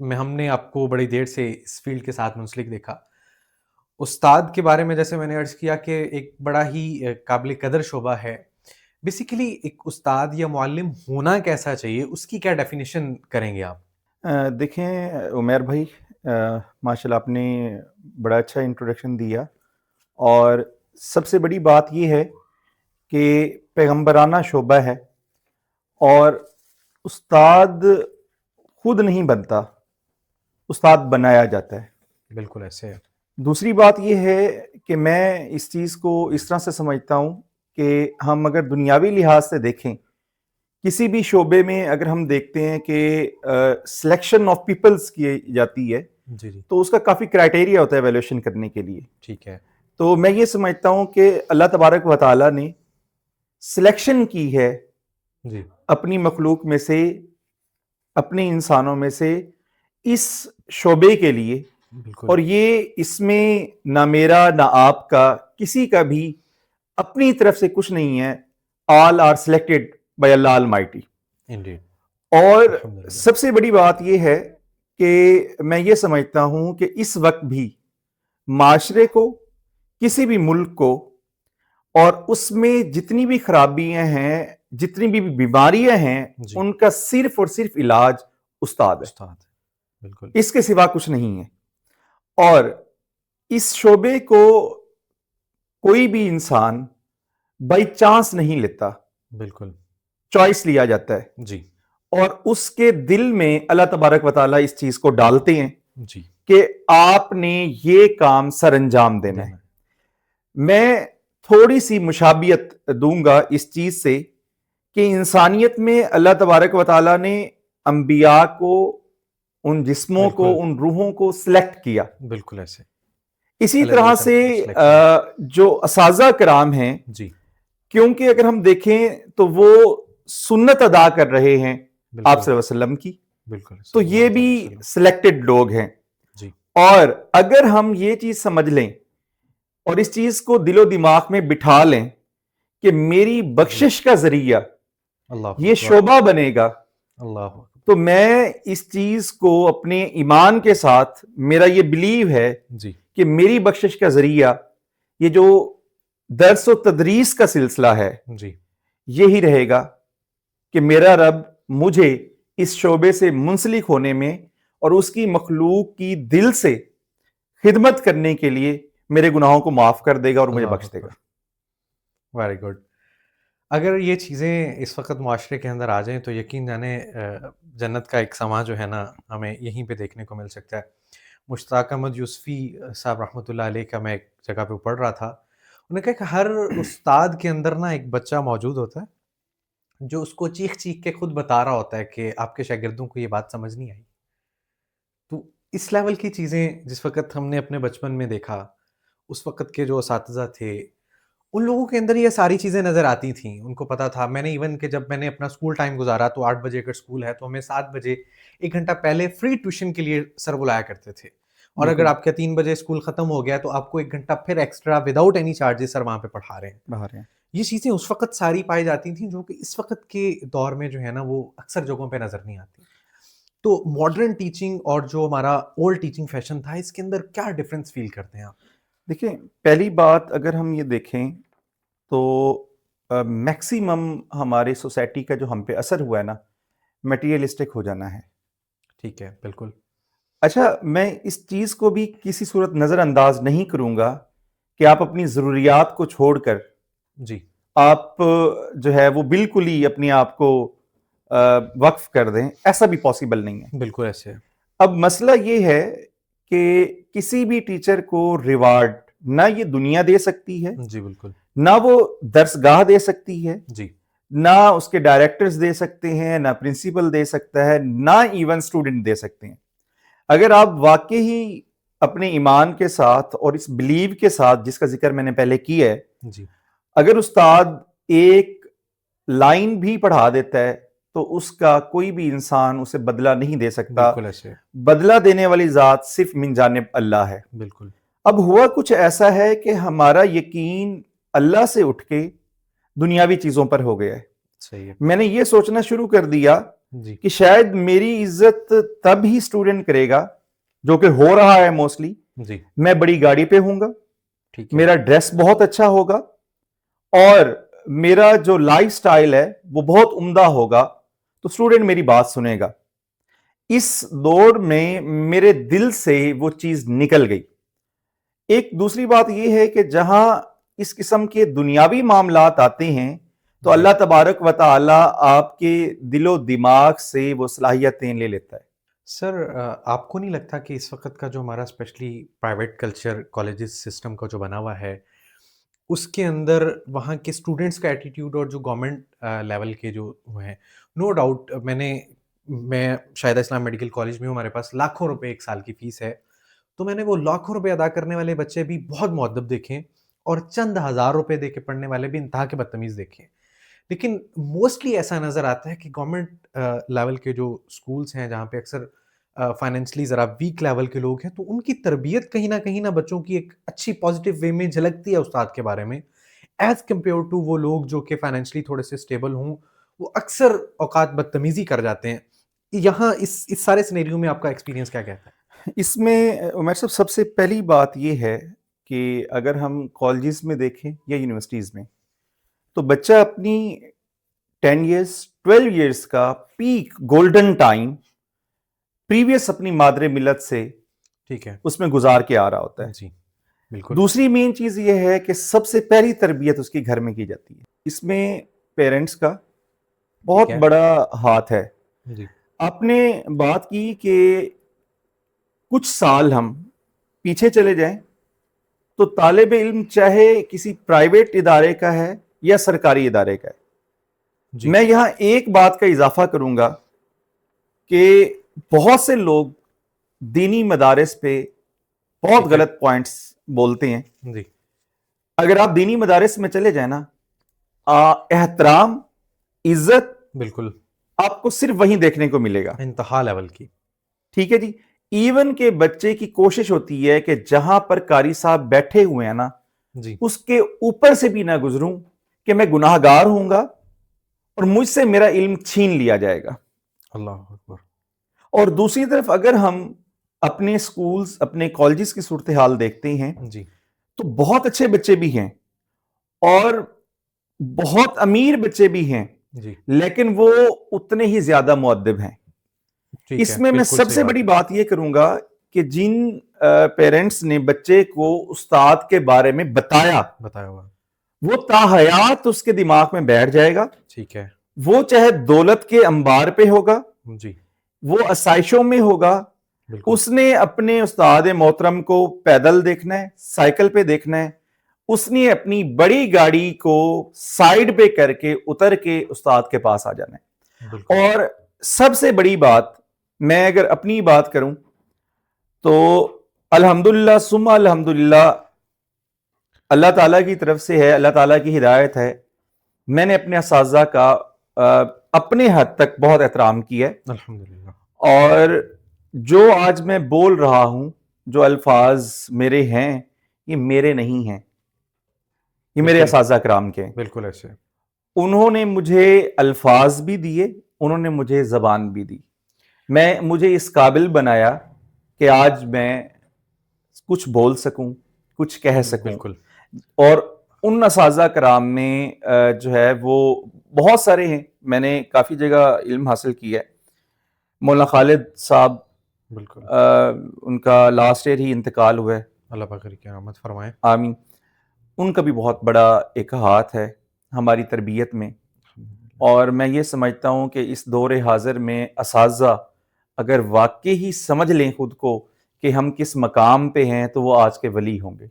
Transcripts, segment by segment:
ہم نے آپ کو بڑی دیر سے اس فیلڈ کے ساتھ منسلک دیکھا. استاد کے بارے میں جیسے میں نے عرض کیا کہ ایک بڑا ہی قابل قدر شعبہ ہے. بیسیکلی ایک استاد یا معلم ہونا کیسا چاہیے، اس کی کیا ڈیفینیشن کریں گے آپ؟ دیکھیں عمیر بھائی، ماشاء اللہ آپ نے بڑا اچھا انٹروڈکشن دیا، اور سب سے بڑی بات یہ ہے کہ پیغمبرانہ شعبہ ہے، اور استاد خود نہیں بنتا، استاد بنایا جاتا ہے. بالکل ایسے ہے. دوسری بات یہ ہے کہ میں اس چیز کو اس طرح سے سمجھتا ہوں کہ ہم اگر دنیاوی لحاظ سے دیکھیں، کسی بھی شعبے میں اگر ہم دیکھتے ہیں کہ سلیکشن آف پیپلز کی جاتی ہے، جی جی تو اس کا کافی کرائٹیریا ہوتا ہے ایویلیوشن کرنے کے لیے. ٹھیک ہے. تو میں یہ سمجھتا ہوں کہ اللہ تبارک و تعالیٰ نے سلیکشن کی ہے جی اپنی مخلوق میں سے، اپنے انسانوں میں سے، اس شعبے کے لیے. بالکل. اور یہ اس میں نہ میرا نہ آپ کا، کسی کا بھی اپنی طرف سے کچھ نہیں ہے. All are selected by Allah Almighty. Indeed. اور الحمدللہ. سب سے بڑی بات یہ ہے کہ میں یہ سمجھتا ہوں کہ اس وقت بھی معاشرے کو، کسی بھی ملک کو، اور اس میں جتنی بھی خرابیاں ہیں، جتنی بھی بیماریاں ہیں، جی. ان کا صرف اور صرف علاج استاد ہے. استاد. بالکل. اس کے سوا کچھ نہیں ہے. اور اس شعبے کو کوئی بھی انسان بائی چانس نہیں لیتا، بالکل. چوائس لیا جاتا ہے. جی اور اس کے دل میں اللہ تبارک و تعالیٰ اس چیز کو ڈالتے ہیں جی. کہ آپ نے یہ کام سر انجام دینا ہے. میں تھوڑی سی مشابہت دوں گا اس چیز سے کہ انسانیت میں اللہ تبارک و تعالیٰ نے انبیاء کو، ان جسموں کو، بالکل. ان روحوں کو سلیکٹ کیا. بالکل ایسے. اسی الگ طرح الگ سے selection. جو اساتذہ کرام ہیں، جی. کیونکہ اگر ہم دیکھیں تو وہ سنت ادا کر رہے ہیں بالکل. آپ صلی اللہ علیہ وسلم کی، بالکل. تو یہ بھی سلیکٹڈ لوگ ہیں. جی. اور اگر ہم یہ چیز سمجھ لیں اور اس چیز کو دل و دماغ میں بٹھا لیں کہ میری بخشش کا ذریعہ اللہ یہ شعبہ بنے گا، اللہ. تو میں اس چیز کو اپنے ایمان کے ساتھ، میرا یہ بلیو ہے جی. کہ میری بخشش کا ذریعہ یہ جو درس و تدریس کا سلسلہ ہے، جی. یہی رہے گا کہ میرا رب مجھے اس شعبے سے منسلک ہونے میں اور اس کی مخلوق کی دل سے خدمت کرنے کے لیے میرے گناہوں کو معاف کر دے گا اور مجھے بخش دے گا. Very good. اگر یہ چیزیں اس وقت معاشرے کے اندر آ جائیں تو یقین جانے جنت کا ایک سما جو ہے نا ہمیں یہیں پہ دیکھنے کو مل سکتا ہے. مشتاق احمد یوسفی صاحب رحمۃ اللہ علیہ کا میں ایک جگہ پہ پڑھ رہا تھا، انہوں نے کہا کہ ہر استاد کے اندر نا ایک بچہ موجود ہوتا ہے جو اس کو چیخ چیخ کے خود بتا رہا ہوتا ہے کہ آپ کے شاگردوں کو یہ بات سمجھ نہیں آئی. تو اس لیول کی چیزیں جس وقت ہم نے اپنے بچپن میں دیکھا، اس وقت کے جو اساتذہ تھے ان لوگوں کے اندر یہ ساری چیزیں نظر آتی تھیں. ان کو پتا تھا. میں نے ایون کہ جب میں نے اپنا اسکول ٹائم گزارا تو 8 بجے اگر اسکول ہے تو ہمیں 7 بجے 1 گھنٹہ پہلے فری ٹیوشن کے لیے سر بلایا کرتے تھے، اور اگر آپ کا 3 بجے اسکول ختم ہو گیا تو آپ کو 1 گھنٹہ پھر ایکسٹرا وداؤٹ اینی چارجز سر وہاں پہ پڑھا رہے ہیں. یہ چیزیں اس وقت ساری پائی جاتی تھیں جو کہ اس وقت کے دور میں جو ہے نا وہ اکثر جگہوں پہ نظر نہیں آتی. تو ماڈرن ٹیچنگ اور جو ہمارا اولڈ ٹیچنگ فیشن تھا، اس کے اندر کیا ڈفرینس فیل کرتے ہیں آپ؟ دیکھیں، پہلی بات اگر ہم یہ دیکھیں تو میکسیمم ہمارے سوسائٹی کا جو ہم پہ اثر ہوا ہے نا، میٹیریلسٹک ہو جانا ہے. ٹھیک ہے. بالکل. اچھا، میں اس چیز کو بھی کسی صورت نظر انداز نہیں کروں گا کہ آپ اپنی ضروریات کو چھوڑ کر جی. آپ جو ہے وہ بالکل ہی اپنے آپ کو وقف کر دیں. ایسا بھی پاسبل نہیں ہے. بالکل ایسے ہے. اب مسئلہ یہ ہے کہ کسی بھی ٹیچر کو ریوارڈ نہ یہ دنیا دے سکتی ہے، جی. بالکل. نہ وہ درسگاہ دے سکتی ہے، جی. نہ اس کے ڈائریکٹرز دے سکتے ہیں، نہ پرنسپل دے سکتا ہے، نہ ایون اسٹوڈنٹ دے سکتے ہیں. اگر آپ واقعی اپنے ایمان کے ساتھ اور اس بلیو کے ساتھ جس کا ذکر میں نے پہلے کیا ہے، جی. اگر استاد ایک لائن بھی پڑھا دیتا ہے تو اس کا کوئی بھی انسان اسے بدلہ نہیں دے سکتا. بالکل ایسے. بدلہ دینے والی ذات صرف من جانب اللہ ہے. بالکل. اب ہوا کچھ ایسا ہے کہ ہمارا یقین اللہ سے اٹھ کے دنیاوی چیزوں پر ہو گیا ہے. صحیح ہے. میں نے یہ سوچنا شروع کر دیا جی کہ شاید میری عزت تب ہی اسٹوڈنٹ کرے گا، جو کہ ہو رہا ہے موسٹلی، جی میں بڑی گاڑی پہ ہوں گا، ٹھیک ہے میرا ڈریس بہت اچھا ہوگا، اور میرا جو لائف سٹائل ہے وہ بہت عمدہ ہوگا، تو اسٹوڈنٹ میری بات سنے گا۔ اس دوڑ میں میرے دل سے وہ چیز نکل گئی۔ ایک دوسری بات یہ ہے کہ جہاں اس قسم کے دنیاوی معاملات آتے ہیں تو جی اللہ تبارک و تعالی آپ کے دل و دماغ سے وہ صلاحیتیں لے لیتا ہے۔ سر آپ کو نہیں لگتا کہ اس وقت کا جو ہمارا specially private culture colleges system کا جو بنا ہوا ہے اس کے اندر وہاں کے اسٹوڈنٹس کا ایٹیٹیوڈ اور جو گورنمنٹ لیول کے جو وہ ہیں، نو ڈاؤٹ میں شاہدہ اسلام میڈیکل کالج میں ہوں، ہمارے پاس لاکھوں روپے ایک سال کی فیس ہے، تو میں نے وہ لاکھوں روپے ادا کرنے والے بچے بھی بہت مؤدب دیکھے اور چند ہزار روپے دے کے پڑھنے والے بھی انتہا کے بدتمیز دیکھے۔ لیکن موسٹلی ایسا نظر آتا ہے کہ گورنمنٹ لیول کے جو اسکولس ہیں جہاں پہ اکثر فائنینشلی ذرا ویک لیول کے لوگ ہیں، تو ان کی تربیت کہیں نہ بچوں کی ایک اچھی پازیٹیو وے میں جھلکتی ہے استاد کے بارے میں، ایز کمپیئر ٹو وہ لوگ جو کہ فائنینشلی تھوڑے سے اسٹیبل ہوں، وہ اکثر اوقات بدتمیزی کر جاتے ہیں۔ یہاں اس سارے سینیریو میں آپ کا ایکسپیرینس کیا کہتا ہے؟ اس میں عمر صاحب سب سے پہلی بات یہ ہے کہ اگر ہم کالجز میں دیکھیں یا یونیورسٹیز میں، تو بچہ اپنی 10 ایئرس 12 ایئرس کا پیک گولڈن ٹائم پریویس اپنی مادر ملت سے ٹھیک ہے اس میں گزار کے آ رہا ہوتا ہے۔ جی بالکل دوسری مین چیز یہ ہے کہ سب سے پہلی تربیت اس کی گھر میں کی جاتی ہے۔ اس میں پیرنٹس کا بہت ٹھیک ہے بڑا ہاتھ ہے۔ جی آپ نے بات کی کہ کچھ سال ہم پیچھے چلے جائیں تو طالب علم چاہے کسی پرائیویٹ ادارے کا ہے یا سرکاری ادارے کا ہے، جی میں یہاں ایک بات کا اضافہ کروں گا کہ بہت سے لوگ دینی مدارس پہ بہت ٹھیک ہے غلط پوائنٹس بولتے ہیں۔ جی اگر آپ دینی مدارس میں چلے جائیں نا، احترام، عزت بالکل آپ کو صرف وہیں دیکھنے کو ملے گا۔ انتہا لیول کی ٹھیک ہے جی، ایون کے بچے کی کوشش ہوتی ہے کہ جہاں پر قاری صاحب بیٹھے ہوئے ہیں نا، جی اس کے اوپر سے بھی نہ گزروں کہ میں گناہ گار ہوں گا اور مجھ سے میرا علم چھین لیا جائے گا۔ اللہ اکبر اور دوسری طرف اگر ہم اپنے سکولز اپنے کالجز کی صورتحال دیکھتے ہیں جی تو بہت اچھے بچے بھی ہیں اور بہت امیر بچے بھی ہیں، جی لیکن وہ اتنے ہی زیادہ مؤدب ہیں۔ ٹھیک اس ہے میں بالکل سب صحیح سے بات بڑی ہے بات یہ کروں گا کہ جن پیرنٹس نے بچے کو استاد کے بارے میں بتایا، بتایا ہوا وہ تاحیات اس کے دماغ میں بیٹھ جائے گا۔ ٹھیک ہے وہ چاہے دولت کے انبار پہ ہوگا، جی وہ آسائشوں میں ہوگا، بالکل اس نے اپنے استاد محترم کو پیدل دیکھنا ہے، سائیکل پہ دیکھنا ہے، اس نے اپنی بڑی گاڑی کو سائیڈ پہ کر کے اتر کے استاد کے پاس آ جانا ہے۔ بالکل اور سب سے بڑی بات، میں اگر اپنی بات کروں تو الحمدللہ ثم الحمدللہ اللہ تعالیٰ کی طرف سے ہے، اللہ تعالیٰ کی ہدایت ہے، میں نے اپنے اساتذہ کا اپنے حد تک بہت احترام کیا ہے، الحمدللہ اور جو آج میں بول رہا ہوں، جو الفاظ میرے ہیں، یہ میرے نہیں ہیں، یہ میرے بالکل اساتذہ کرام کے ہیں۔ بالکل ایسے انہوں نے مجھے الفاظ بھی دیے، انہوں نے مجھے زبان بھی دی، مجھے اس قابل بنایا کہ آج میں کچھ بول سکوں، کچھ کہہ سکوں۔ بالکل اور ان اساتذہ کرام میں جو ہے وہ بہت سارے ہیں، میں نے کافی جگہ علم حاصل کیا ہے۔ مولانا خالد صاحب، بالکل ان کا لاسٹ ایئر ہی انتقال ہوا ہے، اللہ پاک کی رحمت فرمائے۔ آمین۔ ان کا بھی بہت بڑا ایک ہاتھ ہے ہماری تربیت میں، اور میں یہ سمجھتا ہوں کہ اس دور حاضر میں اساتذہ اگر واقعی ہی سمجھ لیں خود کو کہ ہم کس مقام پہ ہیں تو وہ آج کے ولی ہوں گے۔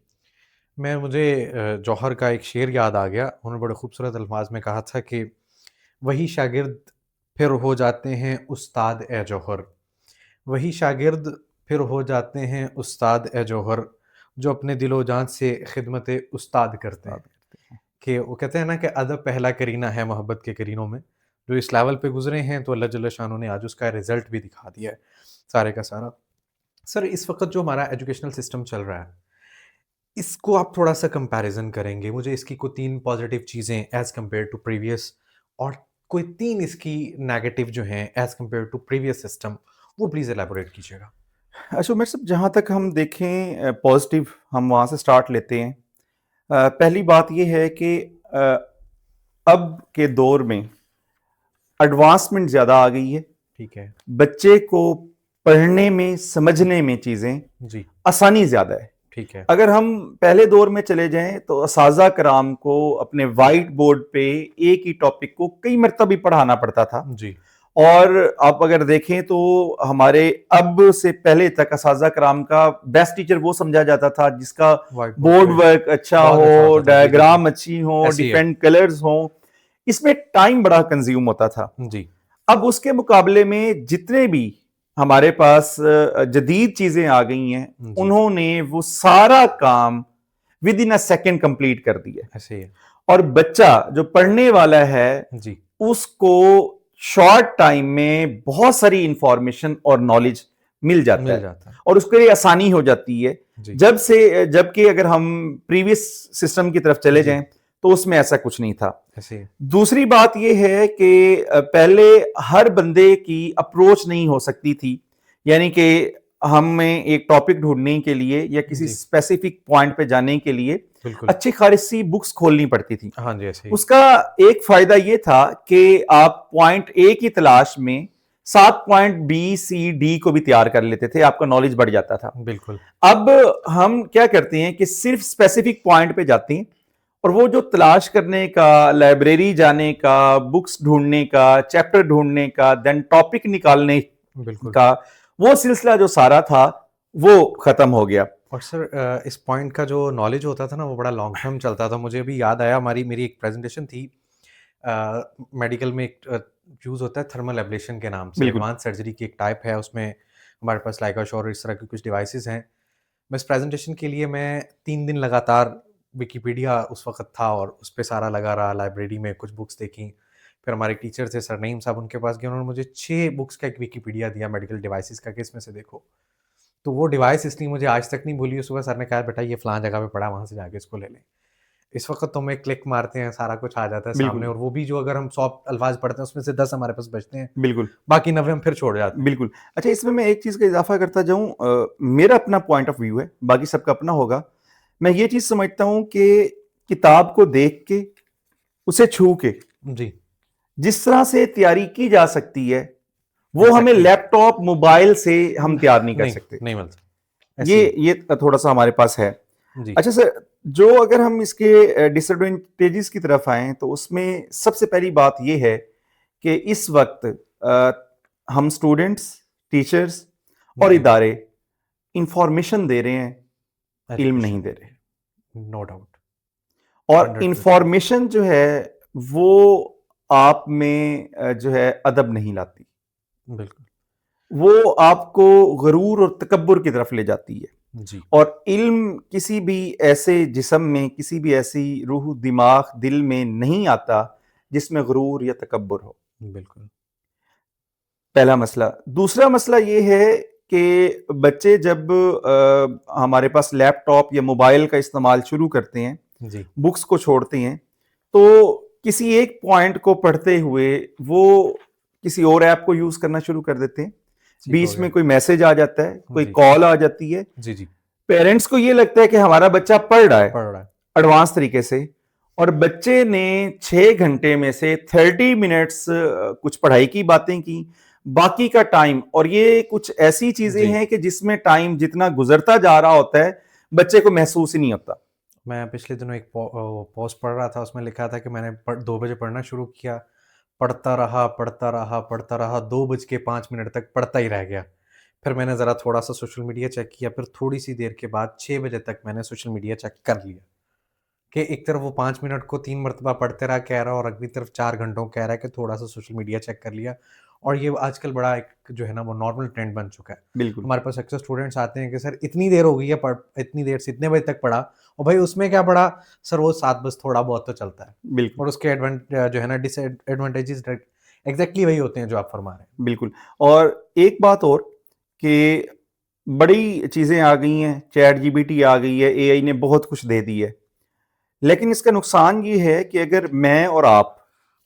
مجھے جوہر کا ایک شعر یاد آ گیا، انہوں نے بڑے خوبصورت الفاظ میں کہا تھا کہ وہی شاگرد پھر ہو جاتے ہیں استاد اے جوہر، وہی شاگرد پھر ہو جاتے ہیں استاد اے جوہر، جو اپنے دل و جان سے خدمت استاد کرتے ہیں۔ کہ وہ کہتے ہیں نا کہ ادب پہلا کرینہ ہے محبت کے کرینوں میں، جو اس لیول پہ گزرے ہیں تو اللہ جل شانہ نے آج اس کا رزلٹ بھی دکھا دیا ہے سارے کا سارا۔ سر اس وقت جو ہمارا ایجوکیشنل سسٹم چل رہا ہے، اس کو آپ تھوڑا سا کمپیریزن کریں گے، مجھے اس کی کوئی 3 پازیٹیو چیزیں ایز کمپیئر ٹو پریویس اور کوئی 3 اس کی نیگیٹو جو ہیں as compare to previous system, وہ پلیز ایلیبوریٹ کیجیے گا. اشو میر صاحب، جہاں تک ہم دیکھیں پازیٹیو، ہم وہاں سے سٹارٹ لیتے ہیں. پہلی بات یہ ہے کہ اب کے دور میں ایڈوانسمنٹ زیادہ آ گئی ہے. ٹھیک ہے بچے کو پڑھنے میں سمجھنے میں چیزیں جی. آسانی زیادہ ہے. ٹھیک ہے اگر ہم پہلے دور میں چلے جائیں تو اساتذہ کرام کو اپنے وائٹ بورڈ پہ ایک ہی ٹاپک کو کئی مرتبہ پڑھانا پڑتا تھا. جی. اور آپ اگر دیکھیں تو ہمارے اب سے پہلے تک اساتذہ کرام کا بیسٹ ٹیچر وہ سمجھا جاتا تھا جس کا بورڈ ورک اچھا ہو، ڈائیگرام اچھی ہو، ڈیفرنٹ کلرز ہوں. اس میں ٹائم بڑا کنزیوم ہوتا تھا. جی. اب اس کے مقابلے میں جتنے بھی ہمارے پاس جدید چیزیں آ گئی ہیں، انہوں نے وہ سارا کام within a second complete کر دیا. ایسے ہی ہے. اور بچہ جو پڑھنے والا ہے جی. اس کو شارٹ ٹائم میں بہت ساری انفارمیشن اور نالج مل جاتا ہے اور اس کے لیے آسانی ہو جاتی ہے. جبکہ اگر ہم پریویس سسٹم کی طرف چلے جائیں تو اس میں ایسا کچھ نہیں تھا. دوسری بات یہ ہے کہ پہلے ہر بندے کی اپروچ نہیں ہو سکتی تھی. یعنی کہ ہمیں ایک ٹاپک ڈھونڈنے کے لیے یا کسی اسپیسیفک پوائنٹ پہ جانے کے لیے اچھی خاصی بکس کھولنی پڑتی تھی. اس کا ایک فائدہ یہ تھا کہ آپ پوائنٹ اے کی تلاش میں 7 پوائنٹ بی سی ڈی کو بھی تیار کر لیتے تھے، آپ کا نالج بڑھ جاتا تھا. بالکل. اب ہم کیا کرتے ہیں کہ صرف اسپیسیفک پوائنٹ پہ جاتے ہیں اور وہ جو تلاش کرنے کا، لائبریری جانے کا، بکس ڈھونڈنے کا، چیپٹر ڈھونڈنے کا، دین ٹاپک نکالنے کا، وہ سلسلہ جو سارا تھا وہ ختم ہو گیا. اور سر اس پوائنٹ کا جو نالج ہوتا تھا نا وہ بڑا لانگ ٹرم چلتا تھا. مجھے بھی یاد آیا، میری ایک پریزنٹیشن تھی میڈیکل میں، ایک یوز ہوتا ہے تھرمل ایبلیشن کے نام سے، ایڈوانس سرجری کی ایک ٹائپ ہے. اس میں ہمارے پاس لائکاش اور اس طرح کی کچھ ڈیوائسز ہیں. میں اس پریزنٹیشن کے لیے میں 3 دن لگاتار ویکیپیڈیا اس وقت تھا اور اس پہ سارا لگا رہا. لائبریری میں کچھ بکس دیکھیں، پھر ہمارے ٹیچر تھے سر نعیم صاحب، ان کے پاس گئے، انہوں نے مجھے 6 بکس کا ایک ویکیپیڈیا دیا میڈیکل ڈیوائسز کا کہ اس میں سے دیکھو. تو وہ ڈیوائس اس لیے مجھے آج تک نہیں بھولی. صبح سر نے کہا بیٹا یہ فلاں جگہ پہ پڑا، وہاں سے جا کے اس کو لے لیں. اس وقت تو ہمیں کلک مارتے ہیں سارا کچھ آ جاتا ہے سامنے، اور وہ بھی جو اگر ہم 100 الفاظ پڑھتے ہیں اس میں سے 10 ہمارے پاس بچتے ہیں، بالکل، باقی 90 ہم پھر چھوڑ جاتے ہیں. بالکل. اچھا، اس میں ایک چیز کا اضافہ کرتا جاؤں، میرا اپنا پوائنٹ آف ویو ہے، باقی سب کا اپنا ہوگا. میں یہ چیز سمجھتا ہوں کہ کتاب کو دیکھ کے، اسے چھو کے جی جس طرح سے تیاری کی جا سکتی ہے وہ ہمیں لیپ ٹاپ، موبائل سے ہم تیار نہیں کر سکتے. نہیں ملتا. یہ تھوڑا سا ہمارے پاس ہے. اچھا سر، جو اگر ہم اس کے ڈس ایڈوانٹیجز کی طرف آئیں تو اس میں سب سے پہلی بات یہ ہے کہ اس وقت ہم اسٹوڈنٹس، ٹیچرز اور ادارے انفارمیشن دے رہے ہیں، علم نہیں دے رہے. No doubt. اور انفارمیشن جو ہے وہ آپ میں جو ہے ادب نہیں لاتی. بالکل. وہ آپ کو غرور اور تکبر کی طرف لے جاتی ہے. جی. اور علم کسی بھی ایسے جسم میں، کسی بھی ایسی روح، دماغ، دل میں نہیں آتا جس میں غرور یا تکبر ہو. بالکل. پہلا مسئلہ. دوسرا مسئلہ یہ ہے کہ بچے جب ہمارے پاس لیپ ٹاپ یا موبائل کا استعمال شروع کرتے ہیں، بکس کو چھوڑتے ہیں، تو کسی ایک پوائنٹ کو پڑھتے ہوئے وہ کسی اور ایپ کو یوز کرنا شروع کر دیتے ہیں. بیچ میں کوئی میسج آ جاتا ہے، کوئی کال آ جاتی ہے. پیرنٹس کو یہ لگتا ہے کہ ہمارا بچہ پڑھ رہا ہے ایڈوانس طریقے سے، اور بچے نے 6 گھنٹے میں سے 30 منٹس کچھ پڑھائی کی باتیں کی، باقی کا ٹائم. اور یہ کچھ ایسی چیزیں ہیں کہ جس میں ٹائم جتنا گزرتا جا رہا ہوتا ہے بچے کو محسوس ہی نہیں ہوتا. میں پچھلے دنوں ایک پوسٹ پڑھ رہا تھا، اس میں لکھا تھا کہ میں نے 2 بجے پڑھنا شروع کیا، پڑھتا رہا 2:05 تک پڑھتا ہی رہ گیا. پھر میں نے ذرا تھوڑا سا سوشل میڈیا چیک کیا، پھر تھوڑی سی دیر کے بعد 6 بجے تک میں نے سوشل میڈیا چیک کر لیا. کہ ایک طرف وہ 5 منٹ کو 3 مرتبہ پڑھتے رہا کہہ رہا، اور اگلی طرف 4 گھنٹوں کہہ رہا ہے کہ تھوڑا سا سوشل میڈیا چیک کر لیا. اور یہ آج کل بڑا ایک جو ہے نا وہ نارمل ٹرینڈ بن چکا ہے. بالکل. ہمارے پاس اکثر اسٹوڈنٹس آتے ہیں کہ سر اتنی دیر ہو گئی ہے، اتنی دیر سے اتنے بجے تک پڑھا، اور بھائی اس میں کیا پڑھا سر؟ وہ 7 بس تھوڑا بہت تو چلتا ہے. بالکل. اور اس کے جو ہے نا ڈس ایڈوانٹیجز ایگزیکٹلی وہی ہوتے ہیں جو آپ فرما رہے ہیں. بالکل. اور ایک بات اور کہ بڑی چیزیں آ گئی ہیں، چیٹ جی بی ٹی آ گئی ہے، اے آئی نے بہت کچھ دے دی ہے، لیکن اس کا نقصان یہ ہے کہ اگر میں اور آپ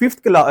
5th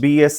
BS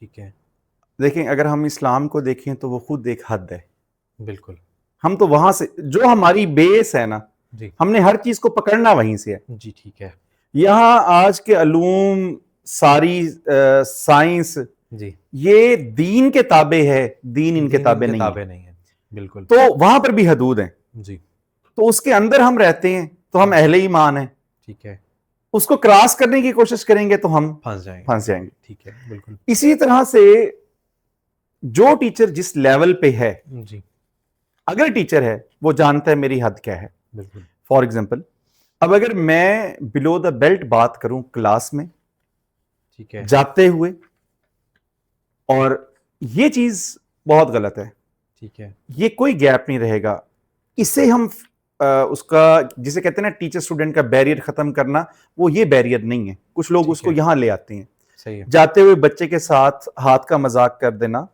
ٹھیک ہے. دیکھیں اگر ہم اسلام کو دیکھیں تو وہ خود ایک حد ہے. بالکل. ہم تو وہاں سے جو ہماری بیس ہے نا, جی ہم نے ہر چیز کو پکڑنا وہیں سے ہے. جی. ٹھیک ہے. یہاں آج کے علوم, ساری سائنس, جی. یہ دین کے تابع ہے, دین ان کے تابع نہیں ہے. کتابیں نہیں ہیں. بالکل. تو وہاں پر بھی حدود ہیں. جی. تو اس کے اندر ہم رہتے ہیں تو ہم اہل ایمان ہیں. ٹھیک ہے. اس کو کراس کرنے کی کوشش کریں گے تو ہم پھنس جائیں گے. پھنس جائیں گے. ٹھیک ہے. بالکل. اسی طرح سے جو ٹیچر جس لیول پہ ہے, جی. اگر ٹیچر ہے وہ جانتا ہے میری حد کیا ہے. بالکل. فار ایگزامپل, اب اگر میں بلو دا بیلٹ بات کروں کلاس میں ٹھیک ہے. جاتے ہوئے, اور یہ چیز بہت غلط ہے. ٹھیک ہے. یہ کوئی گیپ نہیں رہے گا. اس سے ہم اس کا جسے کہتے ہیں نا ٹیچر اسٹوڈنٹ کا بیریئر ختم کرنا, وہ یہ بیریئر نہیں ہے. کچھ لوگ اس کو یہاں لے آتے ہیں. صحیح ہے. جاتے ہوئے بچے کے ساتھ ہاتھ کا مذاق کر دینا,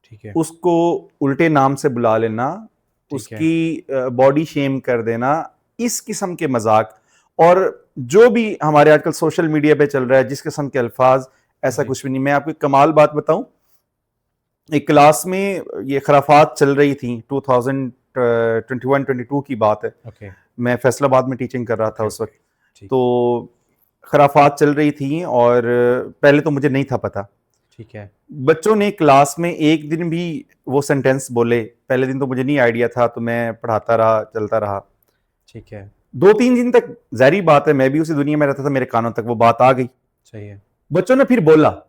ٹھیک ہے. اس کو الٹے نام سے بلا لینا, اس کی باڈی شیم کر دینا, اس قسم کے مذاق, اور جو بھی ہمارے آج کل سوشل میڈیا پہ چل رہا ہے جس قسم کے الفاظ, ایسا کچھ بھی نہیں. میں آپ کو ایک کمال بات بتاؤں, ایک کلاس میں یہ خرافات چل رہی تھیں, 2021-22 کی بات ہے. میں فیصل آباد میں ٹیچنگ کر رہا تھا اس وقت. تو خرافات چل رہی تھیں اور پہلے تو مجھے نہیں تھا پتا. ٹھیک ہے. بچوں نے کلاس میں ایک دن بھی وہ سینٹینس بولے. پہلے دن تو مجھے نہیں آئیڈیا تھا, تو میں پڑھاتا رہا, چلتا رہا. ٹھیک ہے. 2-3 دن تک ظاہری بات ہے میں بھی اسی دنیا میں رہتا تھا, میرے کانوں تک وہ بات آ گئی. صحیح ہے. بچوں نے پھر بولا,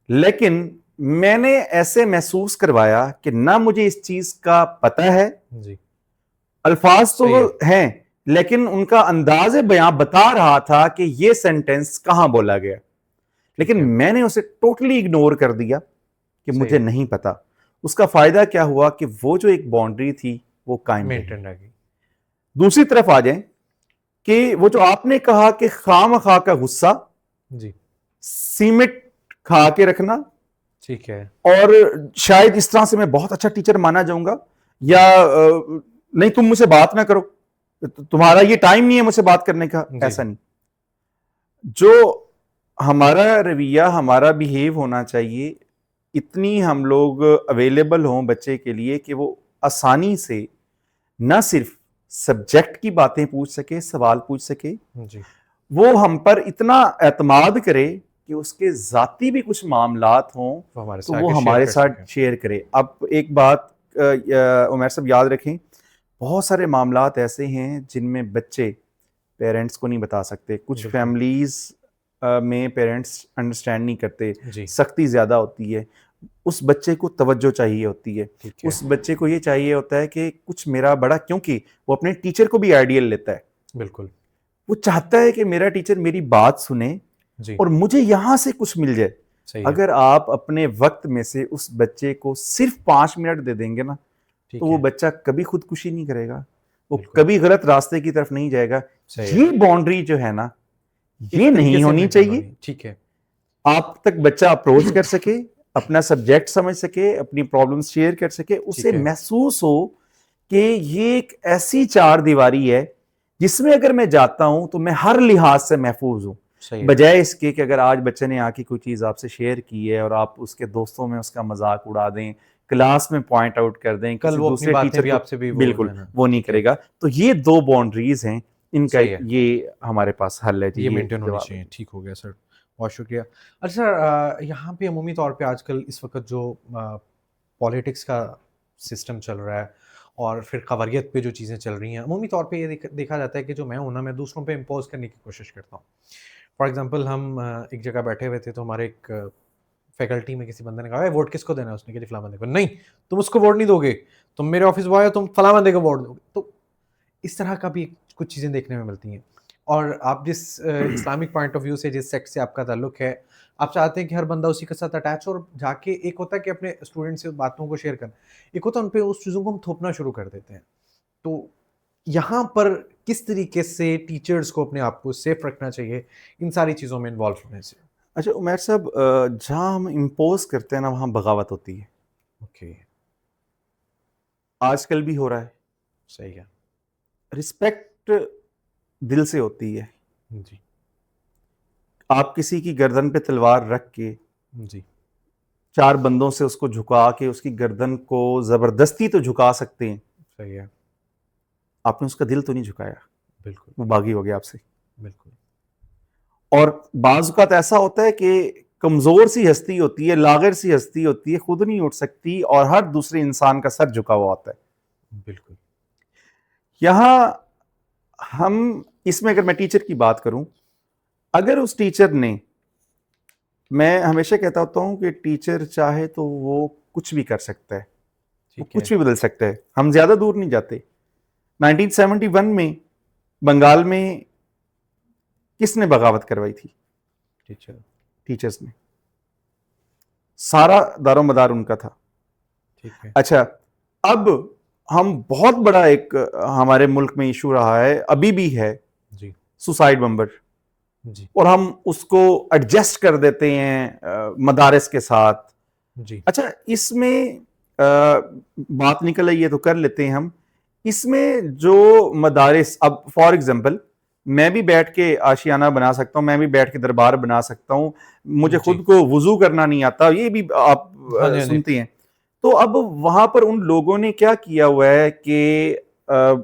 لیکن میں نے ایسے محسوس کروایا کہ نہ مجھے اس چیز کا پتہ ہے, جی الفاظ تو ہیں لیکن ان کا انداز بیان بتا رہا تھا کہ یہ سینٹینس کہاں بولا گیا, لیکن میں نے اسے ٹوٹلی اگنور کر دیا کہ مجھے نہیں پتا. اس کا فائدہ کیا ہوا کہ وہ جو ایک باؤنڈری تھی وہ قائم رہی. دوسری طرف آ جائیں کہ وہ جو آپ نے کہا کہ خام خواہ کا غصہ, جی سیمٹ کھا کے رکھنا, ٹھیک ہے, اور شاید اس طرح سے میں بہت اچھا ٹیچر مانا جاؤں گا, یا نہیں تم مجھ سے بات نہ کرو, تمہارا یہ ٹائم نہیں ہے مجھ سے بات کرنے کا, ایسا نہیں. جو ہمارا رویہ, ہمارا بیہیو ہونا چاہیے, اتنی ہم لوگ اویلیبل ہوں بچے کے لیے کہ وہ آسانی سے نہ صرف سبجیکٹ کی باتیں پوچھ سکے, سوال پوچھ سکے, وہ ہم پر اتنا اعتماد کرے کہ اس کے ذاتی بھی کچھ معاملات ہوں تو وہ ہمارے ساتھ شیئر کرے. اب ایک بات عمیر صاحب یاد رکھیں, بہت سارے معاملات ایسے ہیں جن میں بچے پیرنٹس کو نہیں بتا سکتے. کچھ فیملیز میں پیرنٹس انڈرسٹینڈ نہیں کرتے, سختی زیادہ ہوتی ہے. اس بچے کو توجہ چاہیے ہوتی ہے, اس بچے کو یہ چاہیے ہوتا ہے کہ کچھ میرا بڑا, کیونکہ وہ اپنے ٹیچر کو بھی آئیڈیل لیتا ہے. بالکل, وہ چاہتا ہے کہ میرا ٹیچر میری بات سنے اور مجھے یہاں سے کچھ مل جائے. اگر آپ اپنے وقت میں سے اس بچے کو صرف 5 منٹ دے دیں گے نا, تو وہ بچہ کبھی خودکشی نہیں کرے گا, وہ کبھی غلط راستے کی طرف نہیں جائے گا. یہ باؤنڈری جو ہے نا, یہ نہیں ہونی چاہیے. ٹھیک ہے, آپ تک بچہ اپروچ کر سکے, اپنا سبجیکٹ سمجھ سکے, اپنی پرابلمز شیئر کر سکے, اسے محسوس ہو کہ یہ ایک ایسی چار دیواری ہے جس میں اگر میں جاتا ہوں تو میں ہر لحاظ سے محفوظ ہوں. بجائے اس کے کہ اگر آج بچے نے آ کے کوئی چیز آپ سے شیئر کی ہے اور آپ اس کے دوستوں میں اس کا مذاق اڑا دیں, کلاس میں پوائنٹ آؤٹ کر دیں, کسی دوسرے ٹیچر کو, بالکل وہ نہیں کرے گا. تو یہ 2 باؤنڈریز ہیں, ان کا یہ ہمارے پاس حل ہے. یہ مینٹین ہونی چاہیے. ٹھیک ہو گیا سر, بہت شکریہ. اچھا سر, یہاں پہ عمومی طور پہ آج کل اس وقت جو پالیٹکس کا سسٹم چل رہا ہے اور پھر قواریت پہ جو چیزیں چل رہی ہیں, عمومی طور پہ یہ دیکھا جاتا ہے کہ جو میں ہوں نا, میں دوسروں پہ امپوز کرنے کی کوشش کرتا ہوں. فار ایگزامپل ہم ایک جگہ بیٹھے ہوئے تھے تو ہمارے ایک فیکلٹی میں کسی بندے نے کہا ووٹ کس کو دینا ہے, اس نے کہا فلاں بندے کو. نہیں, تم اس کو ووٹ نہیں دو گے, تم میرے آفس بوائے ہو, تم فلاں بندے کو ووٹ دو گے. تو اس طرح کا بھی کچھ چیزیں دیکھنے میں ملتی ہیں. اور آپ جس اسلامک پوائنٹ آف ویو سے, جس سیکٹ سے آپ کا تعلق ہے, آپ چاہتے ہیں کہ ہر بندہ اسی کے ساتھ اٹیچ ہو, اور جا کے ایک ہوتا ہے کہ اپنے اسٹوڈنٹ سے باتوں کو شیئر کرنا, ایک ہوتا ہے ان پہ اس چیزوں کو ہم تھوپنا شروع کر دیتے ہیں. تو یہاں پر کس طریقے سے ٹیچرز کو اپنے آپ کو سیف رکھنا چاہیے ان ساری چیزوں میں انوالو ہونے سے؟ اچھا عمیر صاحب, جہاں ہم امپوز کرتے ہیں نا, وہاں بغاوت ہوتی ہے. اوکے, آج کل بھی ہو رہا ہے. صحیح ہے. رسپیکٹ دل سے ہوتی ہے. جی, آپ کسی کی گردن پہ تلوار رکھ کے جی 4 بندوں سے اس کو جھکا کے اس کی گردن کو زبردستی تو جھکا سکتے ہیں, صحیح ہے, آپ نے اس کا دل تو نہیں جھکایا, بالکل وہ باغی ہو گیا آپ سے. بالکل. اور بعض اوقات ایسا ہوتا ہے کہ کمزور سی ہستی ہوتی ہے, لاغر سی ہستی ہوتی ہے, خود نہیں اٹھ سکتی اور ہر دوسرے انسان کا سر جھکا ہوا ہوتا ہے. بالکل. یہاں ہم اس میں اگر میں ٹیچر کی بات کروں, اگر اس ٹیچر نے, میں ہمیشہ کہتا ہوتا ہوں کہ ٹیچر چاہے تو وہ کچھ بھی کر سکتا ہے, وہ ٹھیک ہے, کچھ بھی بدل سکتا ہے. ہم زیادہ دور نہیں جاتے. 1971 میں بنگال میں کس نے بغاوت کروائی تھی؟ ٹیچر, ٹیچرز نے. سارا دار و مدار ان کا تھا. ٹھیک ہے, اچھا, اب ہم بہت بڑا ایک ہمارے ملک میں ایشو رہا ہے, ابھی بھی ہے, جی سوسائڈ بمبر. جی اور ہم اس کو ایڈجسٹ کر دیتے ہیں مدارس کے ساتھ. جی. اچھا, اس میں بات نکل آئی ہے تو کر لیتے ہیں ہم. اس میں جو مدارس, اب فار ایگزامپل میں بھی بیٹھ کے آشیانہ بنا سکتا ہوں, میں بھی بیٹھ کے دربار بنا سکتا ہوں, مجھے خود کو وضو کرنا نہیں آتا, یہ بھی آپ سنتے ہیں. تو اب وہاں پر ان لوگوں نے کیا کیا ہوا ہے کہ